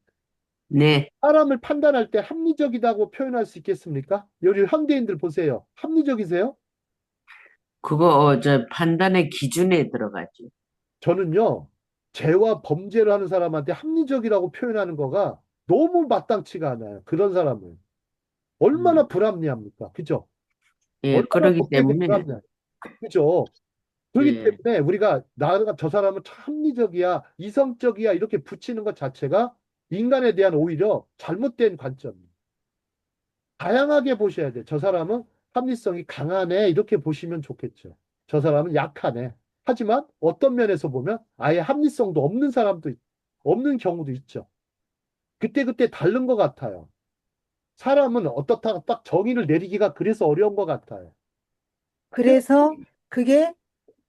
네. 사람을 판단할 때 합리적이라고 표현할 수 있겠습니까? 여기 현대인들 보세요. 합리적이세요? 저 판단의 기준에 들어가죠. 저는요, 죄와 범죄를 하는 사람한테 합리적이라고 표현하는 거가 너무 마땅치가 않아요. 그런 사람은. 얼마나 음, 불합리합니까? 그죠? 예, 얼마나 그러기 법되게 때문에, 불합리해요. 그죠? 그렇기 예, 때문에 우리가 나가 저 사람은 참 합리적이야, 이성적이야 이렇게 붙이는 것 자체가 인간에 대한 오히려 잘못된 관점이에요. 다양하게 보셔야 돼. 저 사람은 합리성이 강하네. 이렇게 보시면 좋겠죠. 저 사람은 약하네. 하지만 어떤 면에서 보면 아예 합리성도 없는 없는 경우도 있죠. 그때그때 다른 것 같아요. 사람은 어떻다 딱 정의를 내리기가 그래서 어려운 것 같아요. 그- 그래서 그게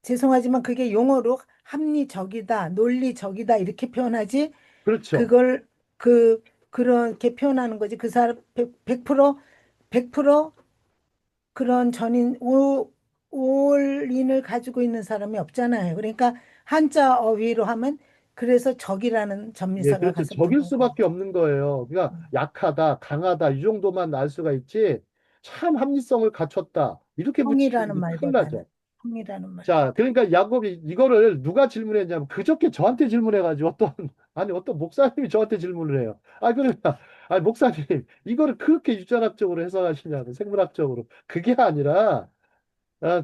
죄송하지만 그게 용어로 합리적이다, 논리적이다 이렇게 표현하지 그렇죠. 그걸 그렇게 표현하는 거지. 그 사람 100% 그런 올인을 가지고 있는 사람이 없잖아요. 그러니까 한자 어휘로 하면 그래서 적이라는 예, 전미사가 그렇죠. 가서 적일 붙는 수밖에 거죠. 없는 거예요. 그러니까 약하다, 강하다 이 정도만 알 수가 있지. 참 합리성을 갖췄다. 이렇게 붙이면 형이라는 이제 큰일 말보다는 나죠. 형이라는 말. 자, 그러니까 야곱이 이거를 누가 질문했냐면 그저께 저한테 질문해가지고 어떤 목사님이 저한테 질문을 해요. 그러니까 목사님 이거를 그렇게 유전학적으로 해석하시냐고 생물학적으로 그게 아니라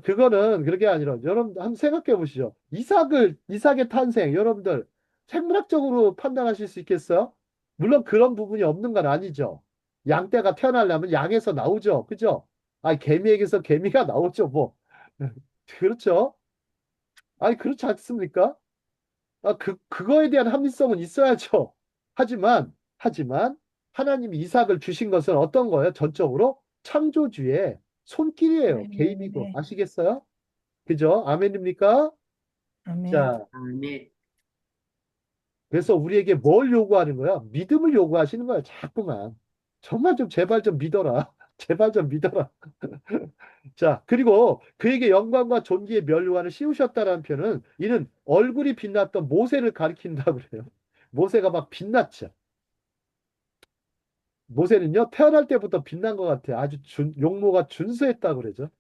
그거는 그렇게 아니라 여러분 한번 생각해 보시죠. 이삭의 탄생 여러분들 생물학적으로 판단하실 수 있겠어요? 물론 그런 부분이 없는 건 아니죠. 양떼가 태어나려면 양에서 나오죠. 그죠? 개미에게서 개미가 나오죠. 뭐 그렇죠? 그렇지 않습니까? 그거에 대한 합리성은 있어야죠. 하지만, 하나님이 이삭을 주신 것은 어떤 거예요? 전적으로 창조주의 손길이에요. 개입이고. 네네네. 아시겠어요? 그죠? 아멘입니까? 아멘. 자, 네. 그래서 우리에게 뭘 요구하는 거야? 믿음을 요구하시는 거야. 자꾸만. 정말 좀 제발 좀 믿어라. 제발 좀 믿어라. 자, 그리고 그에게 영광과 존귀의 면류관을 씌우셨다라는 표현은 이는 얼굴이 빛났던 모세를 가리킨다고 그래요. 모세가 막 빛났죠. 모세는요, 태어날 때부터 빛난 것 같아요. 용모가 준수했다고 그러죠.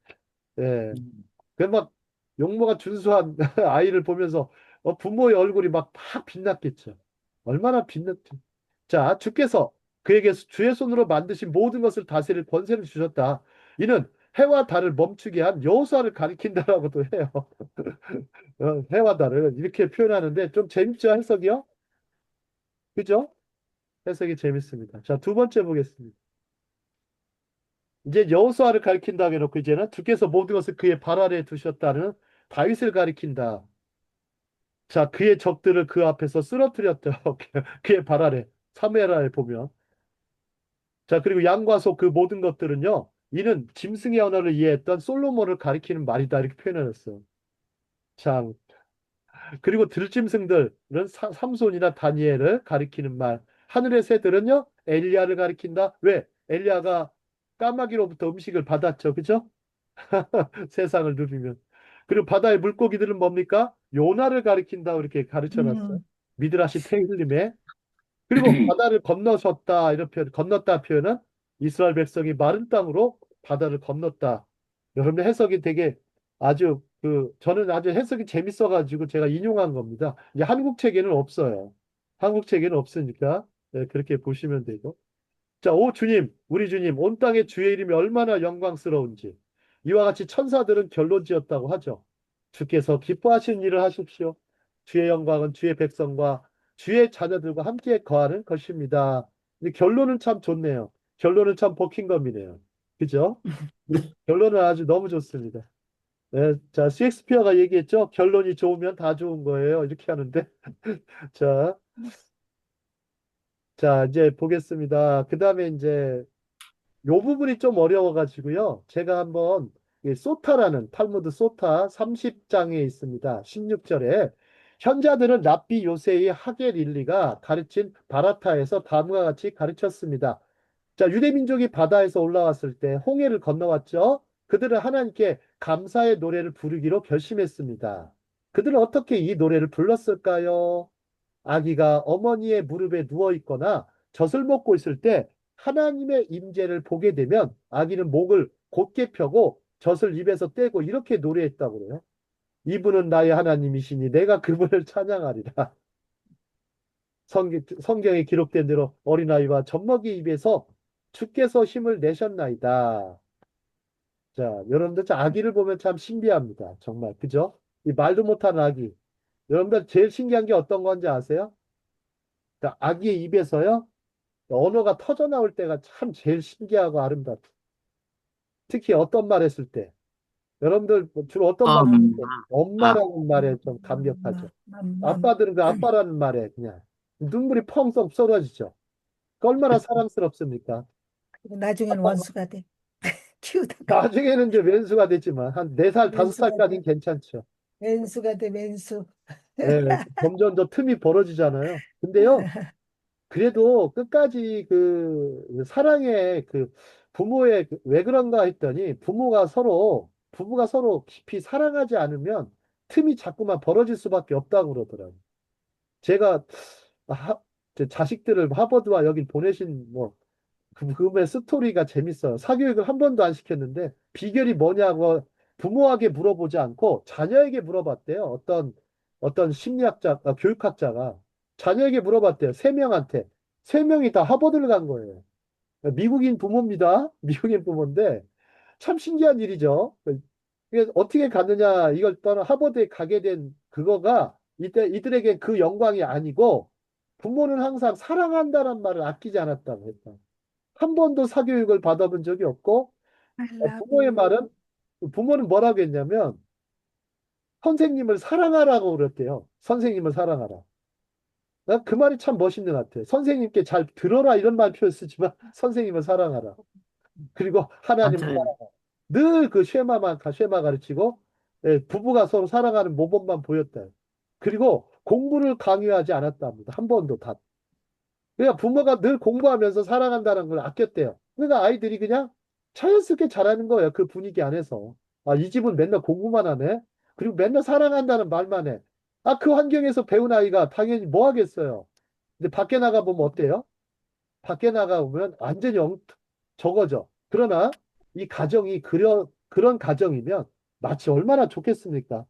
예. 음, 막 용모가 준수한 아이를 보면서 부모의 얼굴이 막 빛났겠죠. 얼마나 빛났죠. 자, 주께서 그에게 주의 손으로 만드신 모든 것을 다스릴 권세를 주셨다. 이는 해와 달을 멈추게 한 여호수아를 가리킨다라고도 해요. 해와 달을 이렇게 표현하는데 좀 재밌죠, 해석이요? 그죠? 해석이 재밌습니다. 자, 두 번째 보겠습니다. 이제 여호수아를 가리킨다고 해놓고 이제는 주께서 모든 것을 그의 발 아래에 두셨다는 다윗을 가리킨다. 자, 그의 적들을 그 앞에서 쓰러뜨렸죠. 그의 발 아래. 사무엘하에 보면. 자, 그리고 양과 소 그 모든 것들은요. 이는 짐승의 언어를 이해했던 솔로몬을 가리키는 말이다. 이렇게 표현을 했어요. 참. 그리고 들짐승들은 삼손이나 다니엘을 가리키는 말. 하늘의 새들은요. 엘리야를 가리킨다. 왜? 엘리야가 까마귀로부터 음식을 받았죠. 그죠? 세상을 누리면. 그리고 바다의 물고기들은 뭡니까? 요나를 가리킨다. 이렇게 가르쳐 놨어요. 음, 미드라시 테일림에. 그리고 바다를 건너셨다. 이런 표현, 건넜다 표현은 이스라엘 백성이 마른 땅으로 바다를 건넜다. 여러분 해석이 되게 아주 저는 아주 해석이 재밌어가지고 제가 인용한 겁니다. 이제 한국 책에는 없어요. 한국 책에는 없으니까 네, 그렇게 보시면 되고. 자, 오 주님, 우리 주님, 온 땅의 주의 이름이 얼마나 영광스러운지. 이와 같이 천사들은 결론지었다고 하죠. 주께서 기뻐하시는 일을 하십시오. 주의 영광은 주의 백성과 주의 자녀들과 함께 거하는 것입니다. 이 결론은 참 좋네요. 결론은 참 버킹검이네요. 그죠? 결론은 아주 너무 좋습니다. 네, 자, 셰익스피어가 얘기했죠. 결론이 좋으면 다 좋은 거예요. 이렇게 하는데. 자, 자, 이제 보겠습니다. 그 다음에 이제 요 부분이 좀 어려워가지고요. 제가 한번 이 소타라는 탈무드 소타 30장에 있습니다. 16절에 현자들은 랍비 요세의 하겔 릴리가 가르친 바라타에서 다음과 같이 가르쳤습니다. 자, 유대 민족이 바다에서 올라왔을 때 홍해를 건너왔죠. 그들은 하나님께 감사의 노래를 부르기로 결심했습니다. 그들은 어떻게 이 노래를 불렀을까요? 아기가 어머니의 무릎에 누워 있거나 젖을 먹고 있을 때 하나님의 임재를 보게 되면 아기는 목을 곧게 펴고 젖을 입에서 떼고 이렇게 노래했다고 그래요. 이분은 나의 하나님이시니 내가 그분을 찬양하리라. 성경에 기록된 대로 어린아이와 젖먹이 입에서 주께서 힘을 내셨나이다. 자, 여러분들 저 아기를 보면 참 신비합니다. 정말 그죠? 이 말도 못하는 아기. 여러분들 제일 신기한 게 어떤 건지 아세요? 자, 아기의 입에서요. 언어가 터져 나올 때가 참 제일 신기하고 아름답다. 특히 어떤 말 했을 때. 여러분들 뭐 주로 어떤 말 했을 때? 아, 엄마라는 말에 좀 감격하죠. 맘. 아빠들은 그 아빠라는 말에 그냥 눈물이 펑펑 쏟아지죠. 그 얼마나 사랑스럽습니까? 그리고 나중에는 아빠가 원수가 돼. 키우다가 나중에는 이제 왼수가 되지만 한 4살, 왼수가 돼. 5살까지는 괜찮죠. 왼수가 돼, 왼수. 예, 점점 더 틈이 벌어지잖아요. 근데요, 그래도 끝까지 그 사랑의 그 부모의 왜 그런가 했더니 부부가 서로 깊이 사랑하지 않으면 틈이 자꾸만 벌어질 수밖에 없다고 그러더라고요. 제가 하, 제 자식들을 하버드와 여기 보내신 뭐 그분의 스토리가 재밌어요. 사교육을 한 번도 안 시켰는데 비결이 뭐냐고 부모에게 물어보지 않고 자녀에게 물어봤대요. 어떤 심리학자, 교육학자가 자녀에게 물어봤대요. 세 명한테. 세 명이 다 하버드를 간 거예요. 미국인 부모입니다. 미국인 부모인데 참 신기한 일이죠. 이게 어떻게 갔느냐 이걸 떠나 하버드에 가게 된 그거가 이들에게 그 영광이 아니고 부모는 항상 사랑한다는 말을 아끼지 않았다고 했다. 한 번도 사교육을 받아본 적이 없고 I love 부모의 you. 말은 부모는 뭐라고 했냐면 선생님을 사랑하라고 그랬대요. 선생님을 사랑하라. 난 그 말이 참 멋있는 것 같아요. 선생님께 잘 들어라 이런 말 표현 쓰지만 선생님을 사랑하라. 그리고 하나님을 맞아요. 사랑하라. 늘 그 쉐마 가르치고 부부가 서로 사랑하는 모범만 보였다. 그리고 공부를 강요하지 않았답니다. 한 번도 다. 그러니까 부모가 늘 공부하면서 사랑한다는 걸 아꼈대요. 그러니까 아이들이 그냥 자연스럽게 자라는 거예요. 그 분위기 안에서. 아, 이 집은 맨날 공부만 하네. 그리고 맨날 사랑한다는 말만 해. 아, 그 환경에서 배운 아이가 당연히 뭐 하겠어요. 근데 밖에 나가 보면 어때요? 밖에 나가 보면 완전히 적어져. 그러나 이 가정이 그런 가정이면 마치 얼마나 좋겠습니까?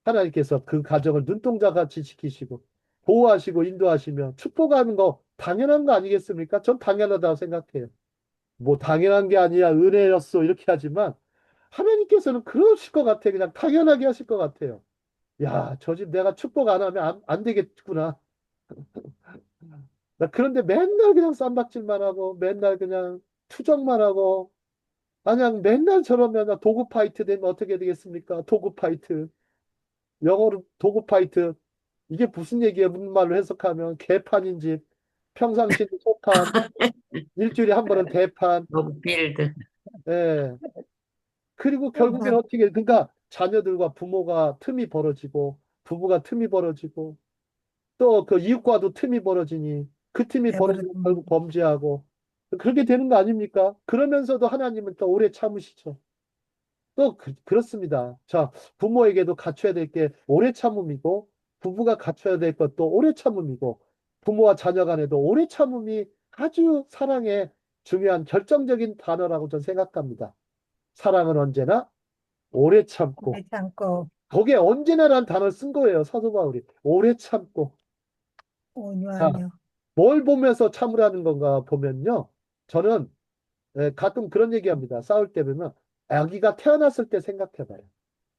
하나님께서 그 가정을 눈동자같이 지키시고 보호하시고 인도하시며 축복하는 거 당연한 거 아니겠습니까? 전 당연하다고 생각해요. 뭐 당연한 게 아니라 은혜였어 이렇게 하지만 하나님께서는 그러실 것 같아. 그냥 당연하게 하실 것 같아요. 야, 저 집 내가 축복 안 하면 안 되겠구나. 나 그런데 맨날 그냥 쌈박질만 하고 맨날 그냥 투정만 하고 그냥 맨날 저러면 나 도구 파이트 되면 어떻게 되겠습니까? 도구 파이트. 영어로 도구 파이트. 이게 무슨 얘기예요? 무슨 말로 해석하면 개판인지 평상시에 소판, 일주일에 한 번은 대판. 빌드. 예. 그리고 결국엔 나 어떻게 그러니까 자녀들과 부모가 틈이 벌어지고 부부가 틈이 벌어지고 또 그 이웃과도 틈이 벌어지니 그 틈이 벌어지면 배부른 결국 범죄하고 그렇게 되는 거 아닙니까? 그러면서도 하나님은 또 오래 참으시죠. 또 그렇습니다. 자, 부모에게도 갖춰야 될 게 오래 참음이고 부부가 갖춰야 될 것도 오래 참음이고 부모와 자녀 간에도 오래 참음이 아주 사랑의 중요한 결정적인 단어라고 저는 생각합니다. 사랑은 언제나 오래 참고 오래 참고 거기에 언제나라는 단어를 쓴 거예요. 사도 바울이 오래 참고. 자, 온유하며 뭘 보면서 참으라는 건가 보면요. 저는 가끔 그런 얘기합니다. 싸울 때 보면 아기가 태어났을 때 생각해봐요.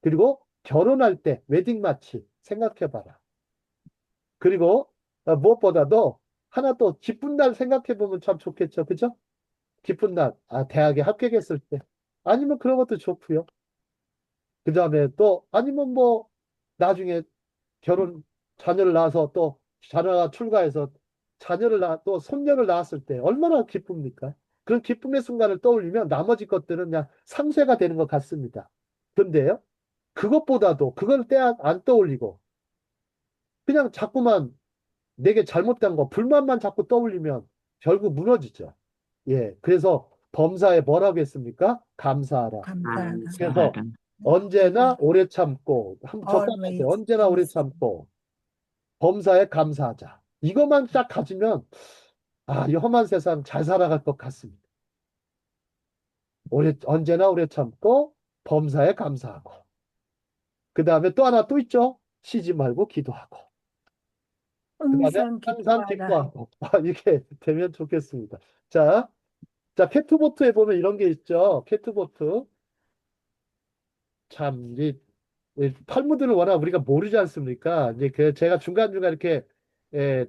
그리고 결혼할 때 웨딩 마치 생각해봐라. 그리고 무엇보다도 하나 또 기쁜 날 생각해보면 참 좋겠죠. 그죠? 기쁜 날. 아, 대학에 합격했을 때. 아니면 그런 것도 좋고요. 그 다음에 또 아니면 뭐 나중에 결혼 자녀를 낳아서 또 자녀가 출가해서 자녀를 낳아 또 손녀를 낳았을 때 얼마나 기쁩니까? 그런 기쁨의 순간을 떠올리면 나머지 것들은 그냥 상쇄가 되는 것 같습니다. 근데요, 그것보다도 그걸 때 안 떠올리고 그냥 자꾸만 내게 잘못된 거 불만만 자꾸 떠올리면 결국 무너지죠. 예, 그래서 범사에 뭐라고 했습니까? 감사하라. 감사하라. 그래서 감사하라. 언제나 오래 참고 한번 적당하세요. Always 언제나 오래 peace. 참고 범사에 감사하자. 이것만 딱 가지면 아, 이 험한 세상 잘 살아갈 것 같습니다. 언제나 오래 참고 범사에 감사하고 그 다음에 또 하나 또 있죠. 쉬지 말고 기도하고 그 다음에 항상 항상 기뻐하라. 기뻐하고 이렇게 되면 좋겠습니다. 자, 자 캐트보트에 보면 이런 게 있죠. 캐트보트 참 이 탈무드를 워낙 우리가 모르지 않습니까? 이제 그 제가 중간중간 이렇게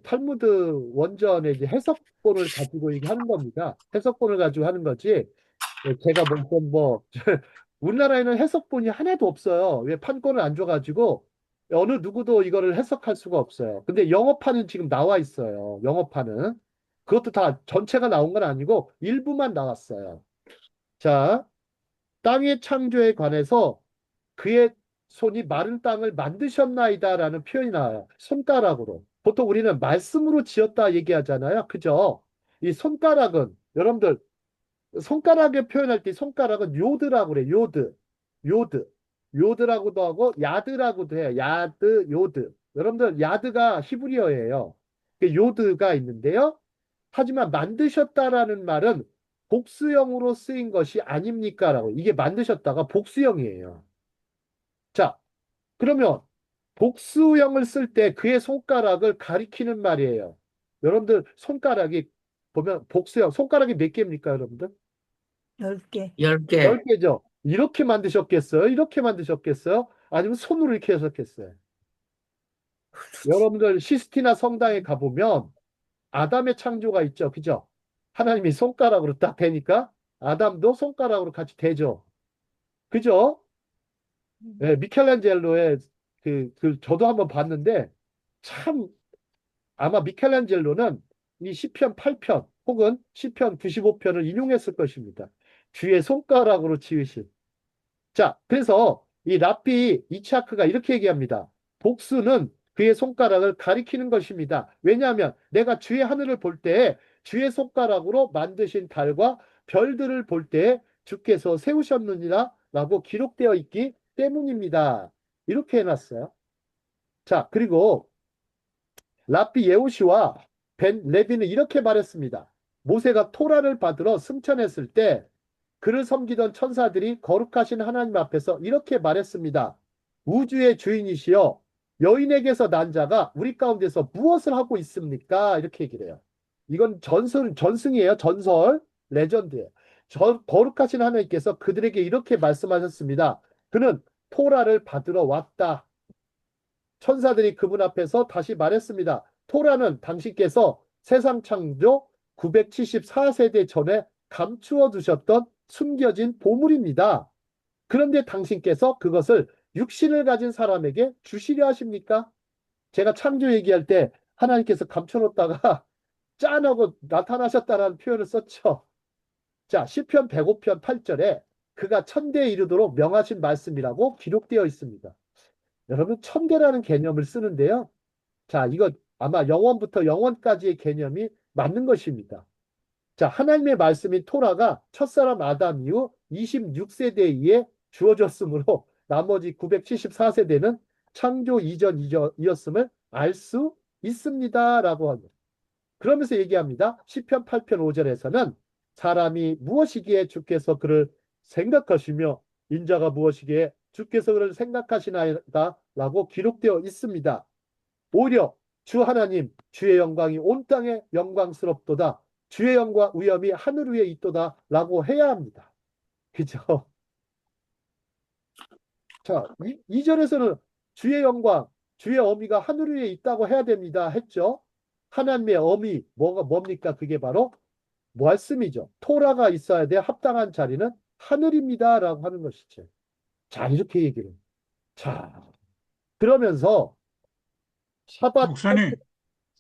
탈무드 원전의 이제 해석본을 가지고 얘기하는 겁니다. 해석본을 가지고 하는 거지. 제가 뭐 우리나라에는 해석본이 하나도 없어요. 왜 판권을 안 줘가지고 어느 누구도 이거를 해석할 수가 없어요. 근데 영어판은 지금 나와 있어요. 영어판은 그것도 다 전체가 나온 건 아니고 일부만 나왔어요. 자, 땅의 창조에 관해서 그의 손이 마른 땅을 만드셨나이다라는 표현이 나와요. 손가락으로. 보통 우리는 말씀으로 지었다 얘기하잖아요. 그죠? 이 손가락은 여러분들 손가락에 표현할 때 손가락은 요드라고 그래. 요드. 요드. 요드라고도 하고 야드라고도 해요. 야드, 요드. 여러분들 야드가 히브리어예요. 요드가 있는데요. 하지만 만드셨다라는 말은 복수형으로 쓰인 것이 아닙니까? 라고. 이게 만드셨다가 복수형이에요. 자, 그러면 복수형을 쓸 때 그의 손가락을 가리키는 말이에요. 여러분들 손가락이 보면 복수형 손가락이 몇 개입니까, 여러분들? 10개. 10개. 10개죠. 이렇게 만드셨겠어요? 이렇게 만드셨겠어요? 아니면 손으로 이렇게 하셨겠어요? 여러분들 시스티나 성당에 가보면 아담의 창조가 있죠. 그죠? 하나님이 손가락으로 딱 대니까 아담도 손가락으로 같이 대죠. 그죠? 예, 미켈란젤로의 저도 한번 봤는데 참 아마 미켈란젤로는 이 시편 8편 혹은 시편 95편을 인용했을 것입니다. 주의 손가락으로 지으신. 자, 그래서 이 랍비 이차크가 이렇게 얘기합니다. 복수는 그의 손가락을 가리키는 것입니다. 왜냐하면 내가 주의 하늘을 볼 때 주의 손가락으로 만드신 달과 별들을 볼 때 주께서 세우셨느니라 라고 기록되어 있기 때문입니다. 이렇게 해놨어요. 자, 그리고 랍비 예호시와 벤 레비는 이렇게 말했습니다. 모세가 토라를 받으러 승천했을 때 그를 섬기던 천사들이 거룩하신 하나님 앞에서 이렇게 말했습니다. 우주의 주인이시여 여인에게서 난 자가 우리 가운데서 무엇을 하고 있습니까? 이렇게 얘기를 해요. 이건 전승이에요. 전설, 레전드예요. 거룩하신 하나님께서 그들에게 이렇게 말씀하셨습니다. 그는 토라를 받으러 왔다. 천사들이 그분 앞에서 다시 말했습니다. 토라는 당신께서 세상 창조 974세대 전에 감추어 두셨던 숨겨진 보물입니다. 그런데 당신께서 그것을 육신을 가진 사람에게 주시려 하십니까? 제가 창조 얘기할 때 하나님께서 감춰놓다가 짠하고 나타나셨다라는 표현을 썼죠. 자, 시편 105편 8절에 그가 천대에 이르도록 명하신 말씀이라고 기록되어 있습니다. 여러분, 천대라는 개념을 쓰는데요. 자, 이거 아마 영원부터 영원까지의 개념이 맞는 것입니다. 자, 하나님의 말씀인 토라가 첫사람 아담 이후 26세대에 주어졌으므로 나머지 974세대는 창조 이전이었음을 알 수 있습니다라고 합니다. 그러면서 얘기합니다. 시편 8편 5절에서는 사람이 무엇이기에 주께서 그를 생각하시며 인자가 무엇이기에 주께서 그를 생각하시나이다 라고 기록되어 있습니다. 오히려 주 하나님 주의 영광이 온 땅에 영광스럽도다. 주의 영광 위엄이 하늘 위에 있도다 라고 해야 합니다. 그죠? 자, 2절에서는 주의 영광, 주의 어미가 하늘 위에 있다고 해야 됩니다 했죠. 하나님의 어미 뭡니까? 그게 바로 말씀이죠. 토라가 있어야 돼 합당한 자리는 하늘입니다 라고 하는 것이죠. 자, 이렇게 얘기를. 자, 그러면서 샤밧 목사님,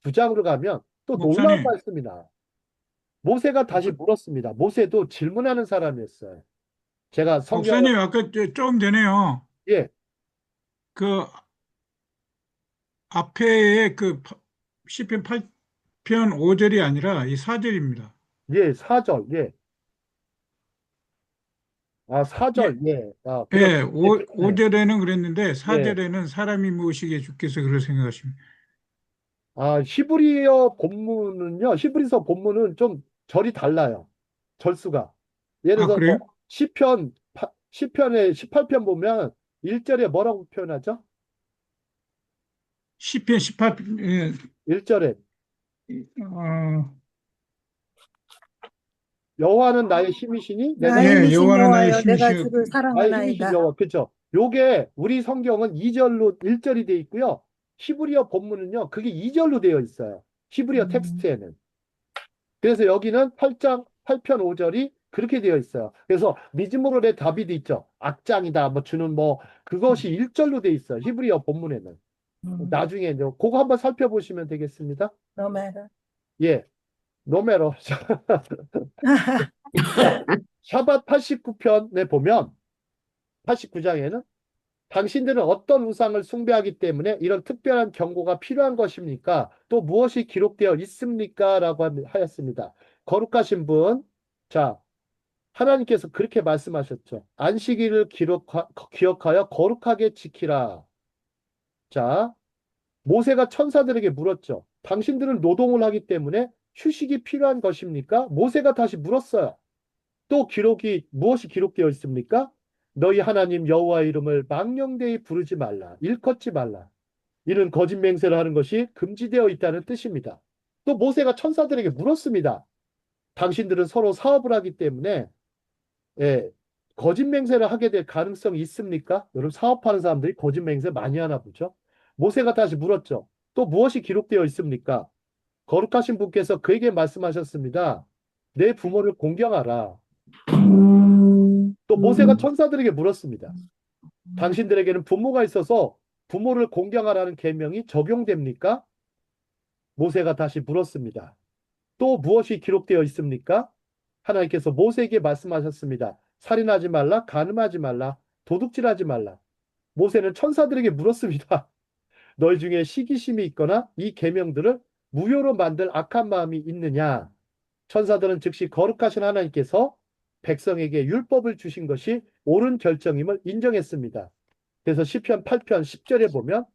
9장으로 가면 또 놀라운 목사님, 말씀이 나와요. 모세가 다시 물었습니다. 모세도 질문하는 사람이었어요. 제가 성경을, 목사님, 아까 조금 전에요. 예, 그 앞에 그 시편 8편 5절이 아니라 이 4절입니다. 예, 4절, 예. 아, 예, 4절, 예. 아, 예, 그럼, 예, 5절에는 그랬는데 예. 4절에는 사람이 무엇이기에 주께서 그를 생각하십니까? 아, 히브리어 본문은요, 히브리서 본문은 좀 절이 달라요. 절수가. 예를 아, 들어서 그래요? 시편의 18편 보면 1절에 뭐라고 표현하죠? 시편 18편, 예, 1절에 어, 여호와는 나의 힘이시니 내가 나의 예, 힘이신 여호와는 나의 여호와여 내가 힘이시여. 주를 나의 힘이신 사랑하나이다. 여호와. 그렇죠? 요게 우리 성경은 2절로 1절이 돼 있고요. 히브리어 본문은요. 그게 2절로 되어 있어요. 히브리어 텍스트에는. 그래서 여기는 8편 5절이 그렇게 되어 있어요. 그래서 미즈모로 내 다비드 있죠. 악장이다. 뭐 주는 뭐 그것이 1절로 되어 있어요. 히브리어 본문에는. 나중에 이제 그거 한번 살펴보시면 되겠습니다. 너메라. 예. 노메로. 샤밧 89편에 보면 89장에는 당신들은 어떤 우상을 숭배하기 때문에 이런 특별한 경고가 필요한 것입니까? 또 무엇이 기록되어 있습니까? 라고 하였습니다. 거룩하신 분, 자, 하나님께서 그렇게 말씀하셨죠. 안식일을 기억하여 거룩하게 지키라. 자, 모세가 천사들에게 물었죠. 당신들은 노동을 하기 때문에 휴식이 필요한 것입니까? 모세가 다시 물었어요. 또 무엇이 기록되어 있습니까? 너희 하나님 여호와의 이름을 망령되이 부르지 말라. 일컫지 말라. 이는 거짓 맹세를 하는 것이 금지되어 있다는 뜻입니다. 또 모세가 천사들에게 물었습니다. 당신들은 서로 사업을 하기 때문에 예, 거짓 맹세를 하게 될 가능성이 있습니까? 여러분 사업하는 사람들이 거짓 맹세 많이 하나 보죠. 모세가 다시 물었죠. 또 무엇이 기록되어 있습니까? 거룩하신 분께서 그에게 말씀하셨습니다. 내 부모를 공경하라. 또 모세가 천사들에게 물었습니다. 당신들에게는 부모가 있어서 부모를 공경하라는 계명이 적용됩니까? 모세가 다시 물었습니다. 또 무엇이 기록되어 있습니까? 하나님께서 모세에게 말씀하셨습니다. 살인하지 말라, 간음하지 말라, 도둑질하지 말라. 모세는 천사들에게 물었습니다. 너희 중에 시기심이 있거나 이 계명들을 무효로 만들 악한 마음이 있느냐? 천사들은 즉시 거룩하신 하나님께서 백성에게 율법을 주신 것이 옳은 결정임을 인정했습니다. 그래서 시편 8편 10절에 보면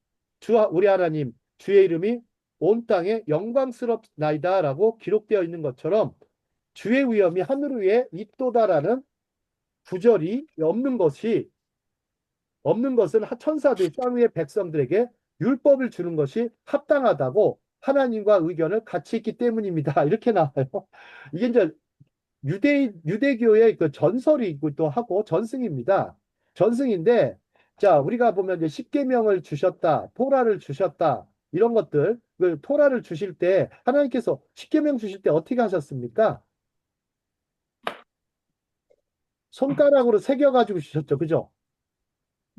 우리 하나님 주의 이름이 온 땅에 영광스럽나이다 라고 기록되어 있는 것처럼 주의 위엄이 하늘 위에 있도다라는 구절이 없는 것은 천사들이 땅 위의 백성들에게 율법을 주는 것이 합당하다고 하나님과 의견을 같이 했기 때문입니다. 이렇게 나와요. 이게 이제 유대교의 그 전설이기도 하고 전승입니다. 전승인데, 자, 우리가 보면 이제 십계명을 주셨다, 토라를 주셨다, 이런 것들, 그 토라를 주실 때 하나님께서 십계명 주실 때 어떻게 하셨습니까? 손가락으로 새겨가지고 주셨죠. 그죠?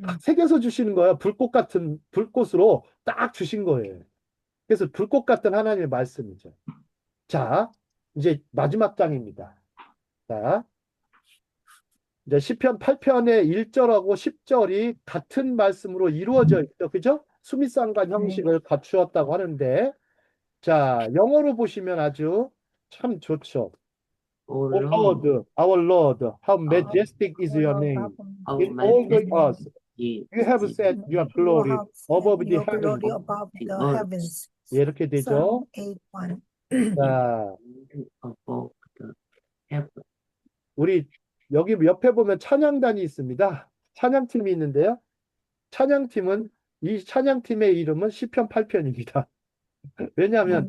딱 새겨서 주시는 거예요. 불꽃 같은 불꽃으로 딱 주신 거예요. 그래서 불꽃 같은 하나님의 말씀이죠. 자, 이제 마지막 장입니다. 자, 이제 시편 8편의 1절하고 10절이 같은 말씀으로 이루어져 있죠. 그죠? 수미상관 형식을 갖추었다고 하는데, 자, 영어로 보시면 아주 참 좋죠. O O Lord, Lord, our Lord, how 어, majestic is your Lord, name. how In all the earth, majesty you have is set your you glory have set above the your heavens. glory above the the earth, heavens. 예, 이렇게 되죠. Psalm 8:1. 자, above the heaven. 우리 여기 옆에 보면 찬양단이 있습니다. 찬양팀이 있는데요. 찬양팀은 이 찬양팀의 이름은 시편 8편입니다. 왜냐하면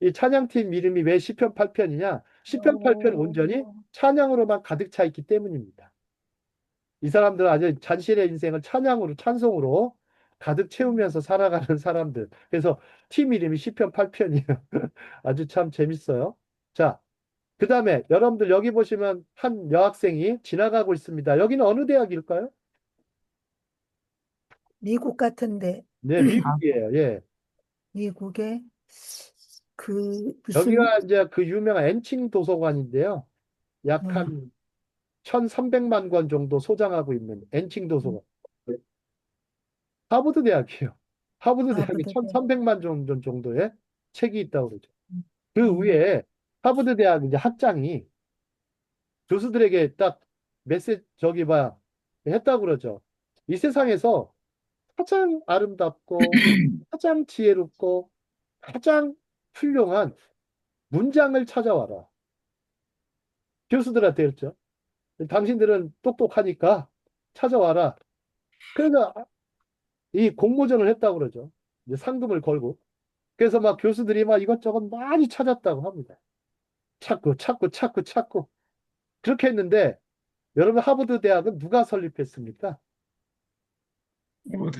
이 찬양팀 이름이 왜 시편 8편이냐? 시편 8편은 온전히 찬양으로만 가득 차 있기 때문입니다. 이 사람들은 아주 잔실의 인생을 찬양으로 찬송으로 가득 채우면서 살아가는 사람들. 그래서 팀 이름이 시편 8편이에요. 아주 참 재밌어요. 자, 그 다음에 여러분들 여기 보시면 한 여학생이 지나가고 있습니다. 여기는 어느 대학일까요? 미국 같은데 네, 미국이에요. 예. 미국에 그 무슨 여기가 이제 그 유명한 엔칭 도서관인데요. 약 음, 한 1,300만 권 정도 소장하고 있는 엔칭 도서관. 하버드 대학이에요. 하버드 대학에 하버드 1,300만 정도의 책이 있다고 그러죠. 그 음, 위에 하버드 대학 이제 학장이 교수들에게 딱 메시지 저기 봐 했다고 그러죠. 이 세상에서 가장 아름답고 가장 지혜롭고 가장 훌륭한 문장을 찾아와라. 교수들한테 그랬죠. 당신들은 똑똑하니까 찾아와라. 그래서 이 공모전을 했다고 그러죠. 이제 상금을 걸고. 그래서 막 교수들이 막 이것저것 많이 찾았다고 합니다. 찾고. 그렇게 했는데 여러분 하버드 대학은 누가 설립했습니까? 뭐,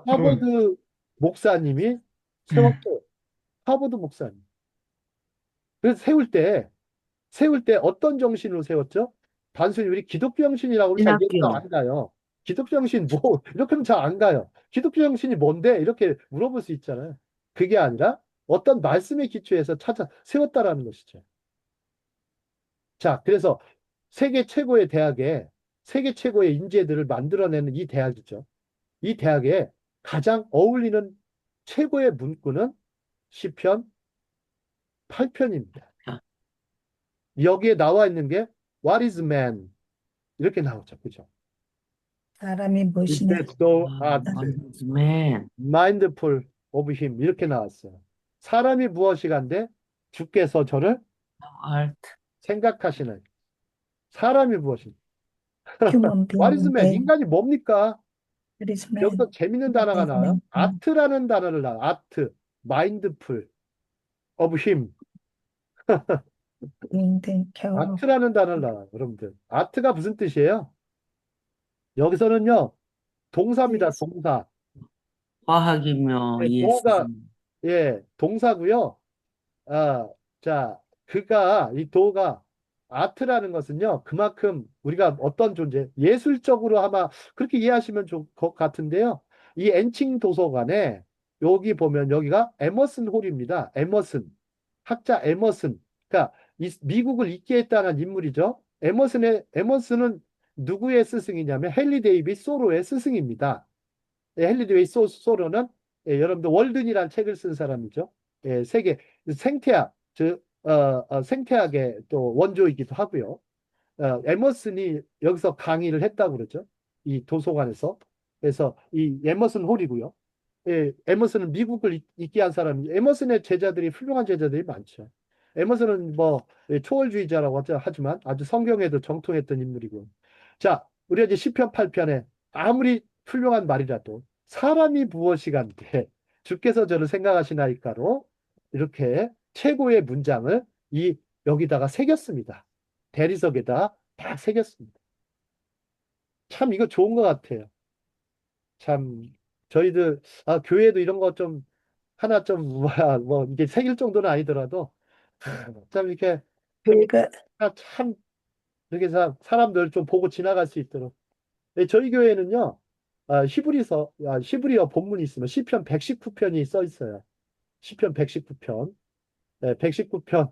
하버드 목사님이 세웠어요. 하버드 목사님. 그래서 세울 때 어떤 정신으로 세웠죠? 단순히 우리 기독교 정신이라고 하면 잘 이해가 신학교. 안 가요. 기독교 정신 뭐 이렇게 하면 잘 안 가요. 기독교 정신이 뭔데? 이렇게 물어볼 수 있잖아요. 그게 아니라 어떤 말씀의 기초에서 찾아 세웠다라는 것이죠. 자, 그래서 세계 최고의 인재들을 만들어내는 이 대학이죠. 이 대학에 가장 어울리는 최고의 문구는 시편 8편입니다. 여기에 나와 있는 게 What is man? 이렇게 나오죠. 그죠? 사람이 Is 무엇이냐 that thou art Man, mindful of him? 이렇게 나왔어요. 사람이 무엇이간데 주께서 저를 thou art 생각하시는 사람이 무엇인가? human What is being man? 인간이 뭡니까? that is man 여기서 재밌는 단어가 나와요. 아트라는 단어를 나와요. 아트, mindful of him. being taken care of. 아트라는 단어를 나와요. 여러분들. 아트가 무슨 뜻이에요? 여기서는요, 동사입니다. 동사. 과학이며 예, 예수. 예, 동사고요. 아, 자, 이 도가 아트라는 것은요, 그만큼 우리가 어떤 존재, 예술적으로 아마 그렇게 이해하시면 좋을 것 같은데요. 이 엔칭 도서관에 여기 보면 여기가 에머슨 홀입니다. 에머슨. 학자 에머슨. 그러니까 미국을 있게 했다는 인물이죠. 에머슨은 누구의 스승이냐면 헨리 데이빗 소로의 스승입니다. 예, 헨리 데이빗 소로는 여러분들 월든이라는 책을 쓴 사람이죠. 예, 세계 생태학, 생태학의 또 원조이기도 하고요. 에머슨이 여기서 강의를 했다고 그러죠. 이 도서관에서. 그래서 이 에머슨 홀이고요. 예, 에머슨은 미국을 있게 한 사람이, 에머슨의 제자들이 훌륭한 제자들이 많죠. 에머슨은 뭐 초월주의자라고 하지만 아주 성경에도 정통했던 인물이고. 자, 우리가 이제 시편 8편에 아무리 훌륭한 말이라도 사람이 무엇이간데 주께서 저를 생각하시나이까로 이렇게 최고의 문장을 여기다가 새겼습니다. 대리석에다 딱 새겼습니다. 참 이거 좋은 것 같아요. 참 저희들 교회도 이런 거 좀 하나 좀 뭐야 뭐 이게 새길 정도는 아니더라도 참 이렇게 교회가 참 이렇게 사람들 좀 보고 지나갈 수 있도록. 네, 저희 교회는요, 히브리어 본문이 있으면 시편 119편이 써 있어요. 시편 119편. 네, 119편.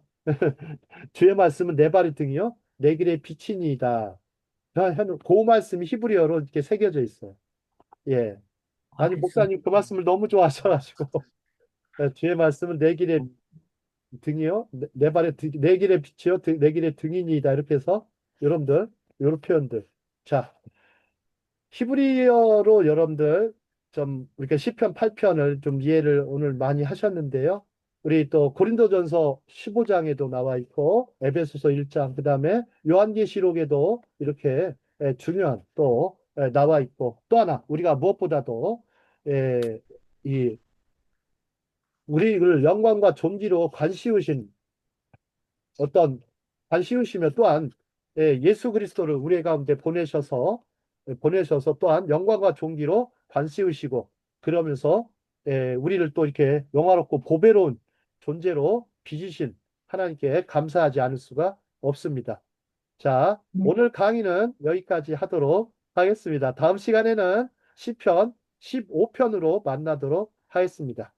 주의 말씀은 내 발의 등이요, 내 길의 빛이니이다. 그 말씀이 히브리어로 이렇게 새겨져 있어요. 예. 아니, 알겠어. 목사님 그 말씀을 너무 좋아하셔가지고. 네, 주의 말씀은 내 길의 등이요, 내 발의 내 길의 빛이요, 내 길의 등이니이다. 이렇게 해서 여러분들, 이런 표현들. 자, 히브리어로 여러분들 좀 우리가 시편 8편을 좀 이해를 오늘 많이 하셨는데요. 우리 또 고린도전서 15장에도 나와 있고 에베소서 1장 그다음에 요한계시록에도 이렇게 중요한 또 나와 있고 또 하나 우리가 무엇보다도 에, 이 우리를 영광과 존귀로 관씌우신 어떤 관씌우시며 또한 예수 그리스도를 우리 가운데 보내셔서 또한 영광과 존귀로 관씌우시고 그러면서 우리를 또 이렇게 영화롭고 보배로운 존재로 빚으신 하나님께 감사하지 않을 수가 없습니다. 자, 오늘 강의는 여기까지 하도록 하겠습니다. 다음 시간에는 시편 15편으로 만나도록 하겠습니다.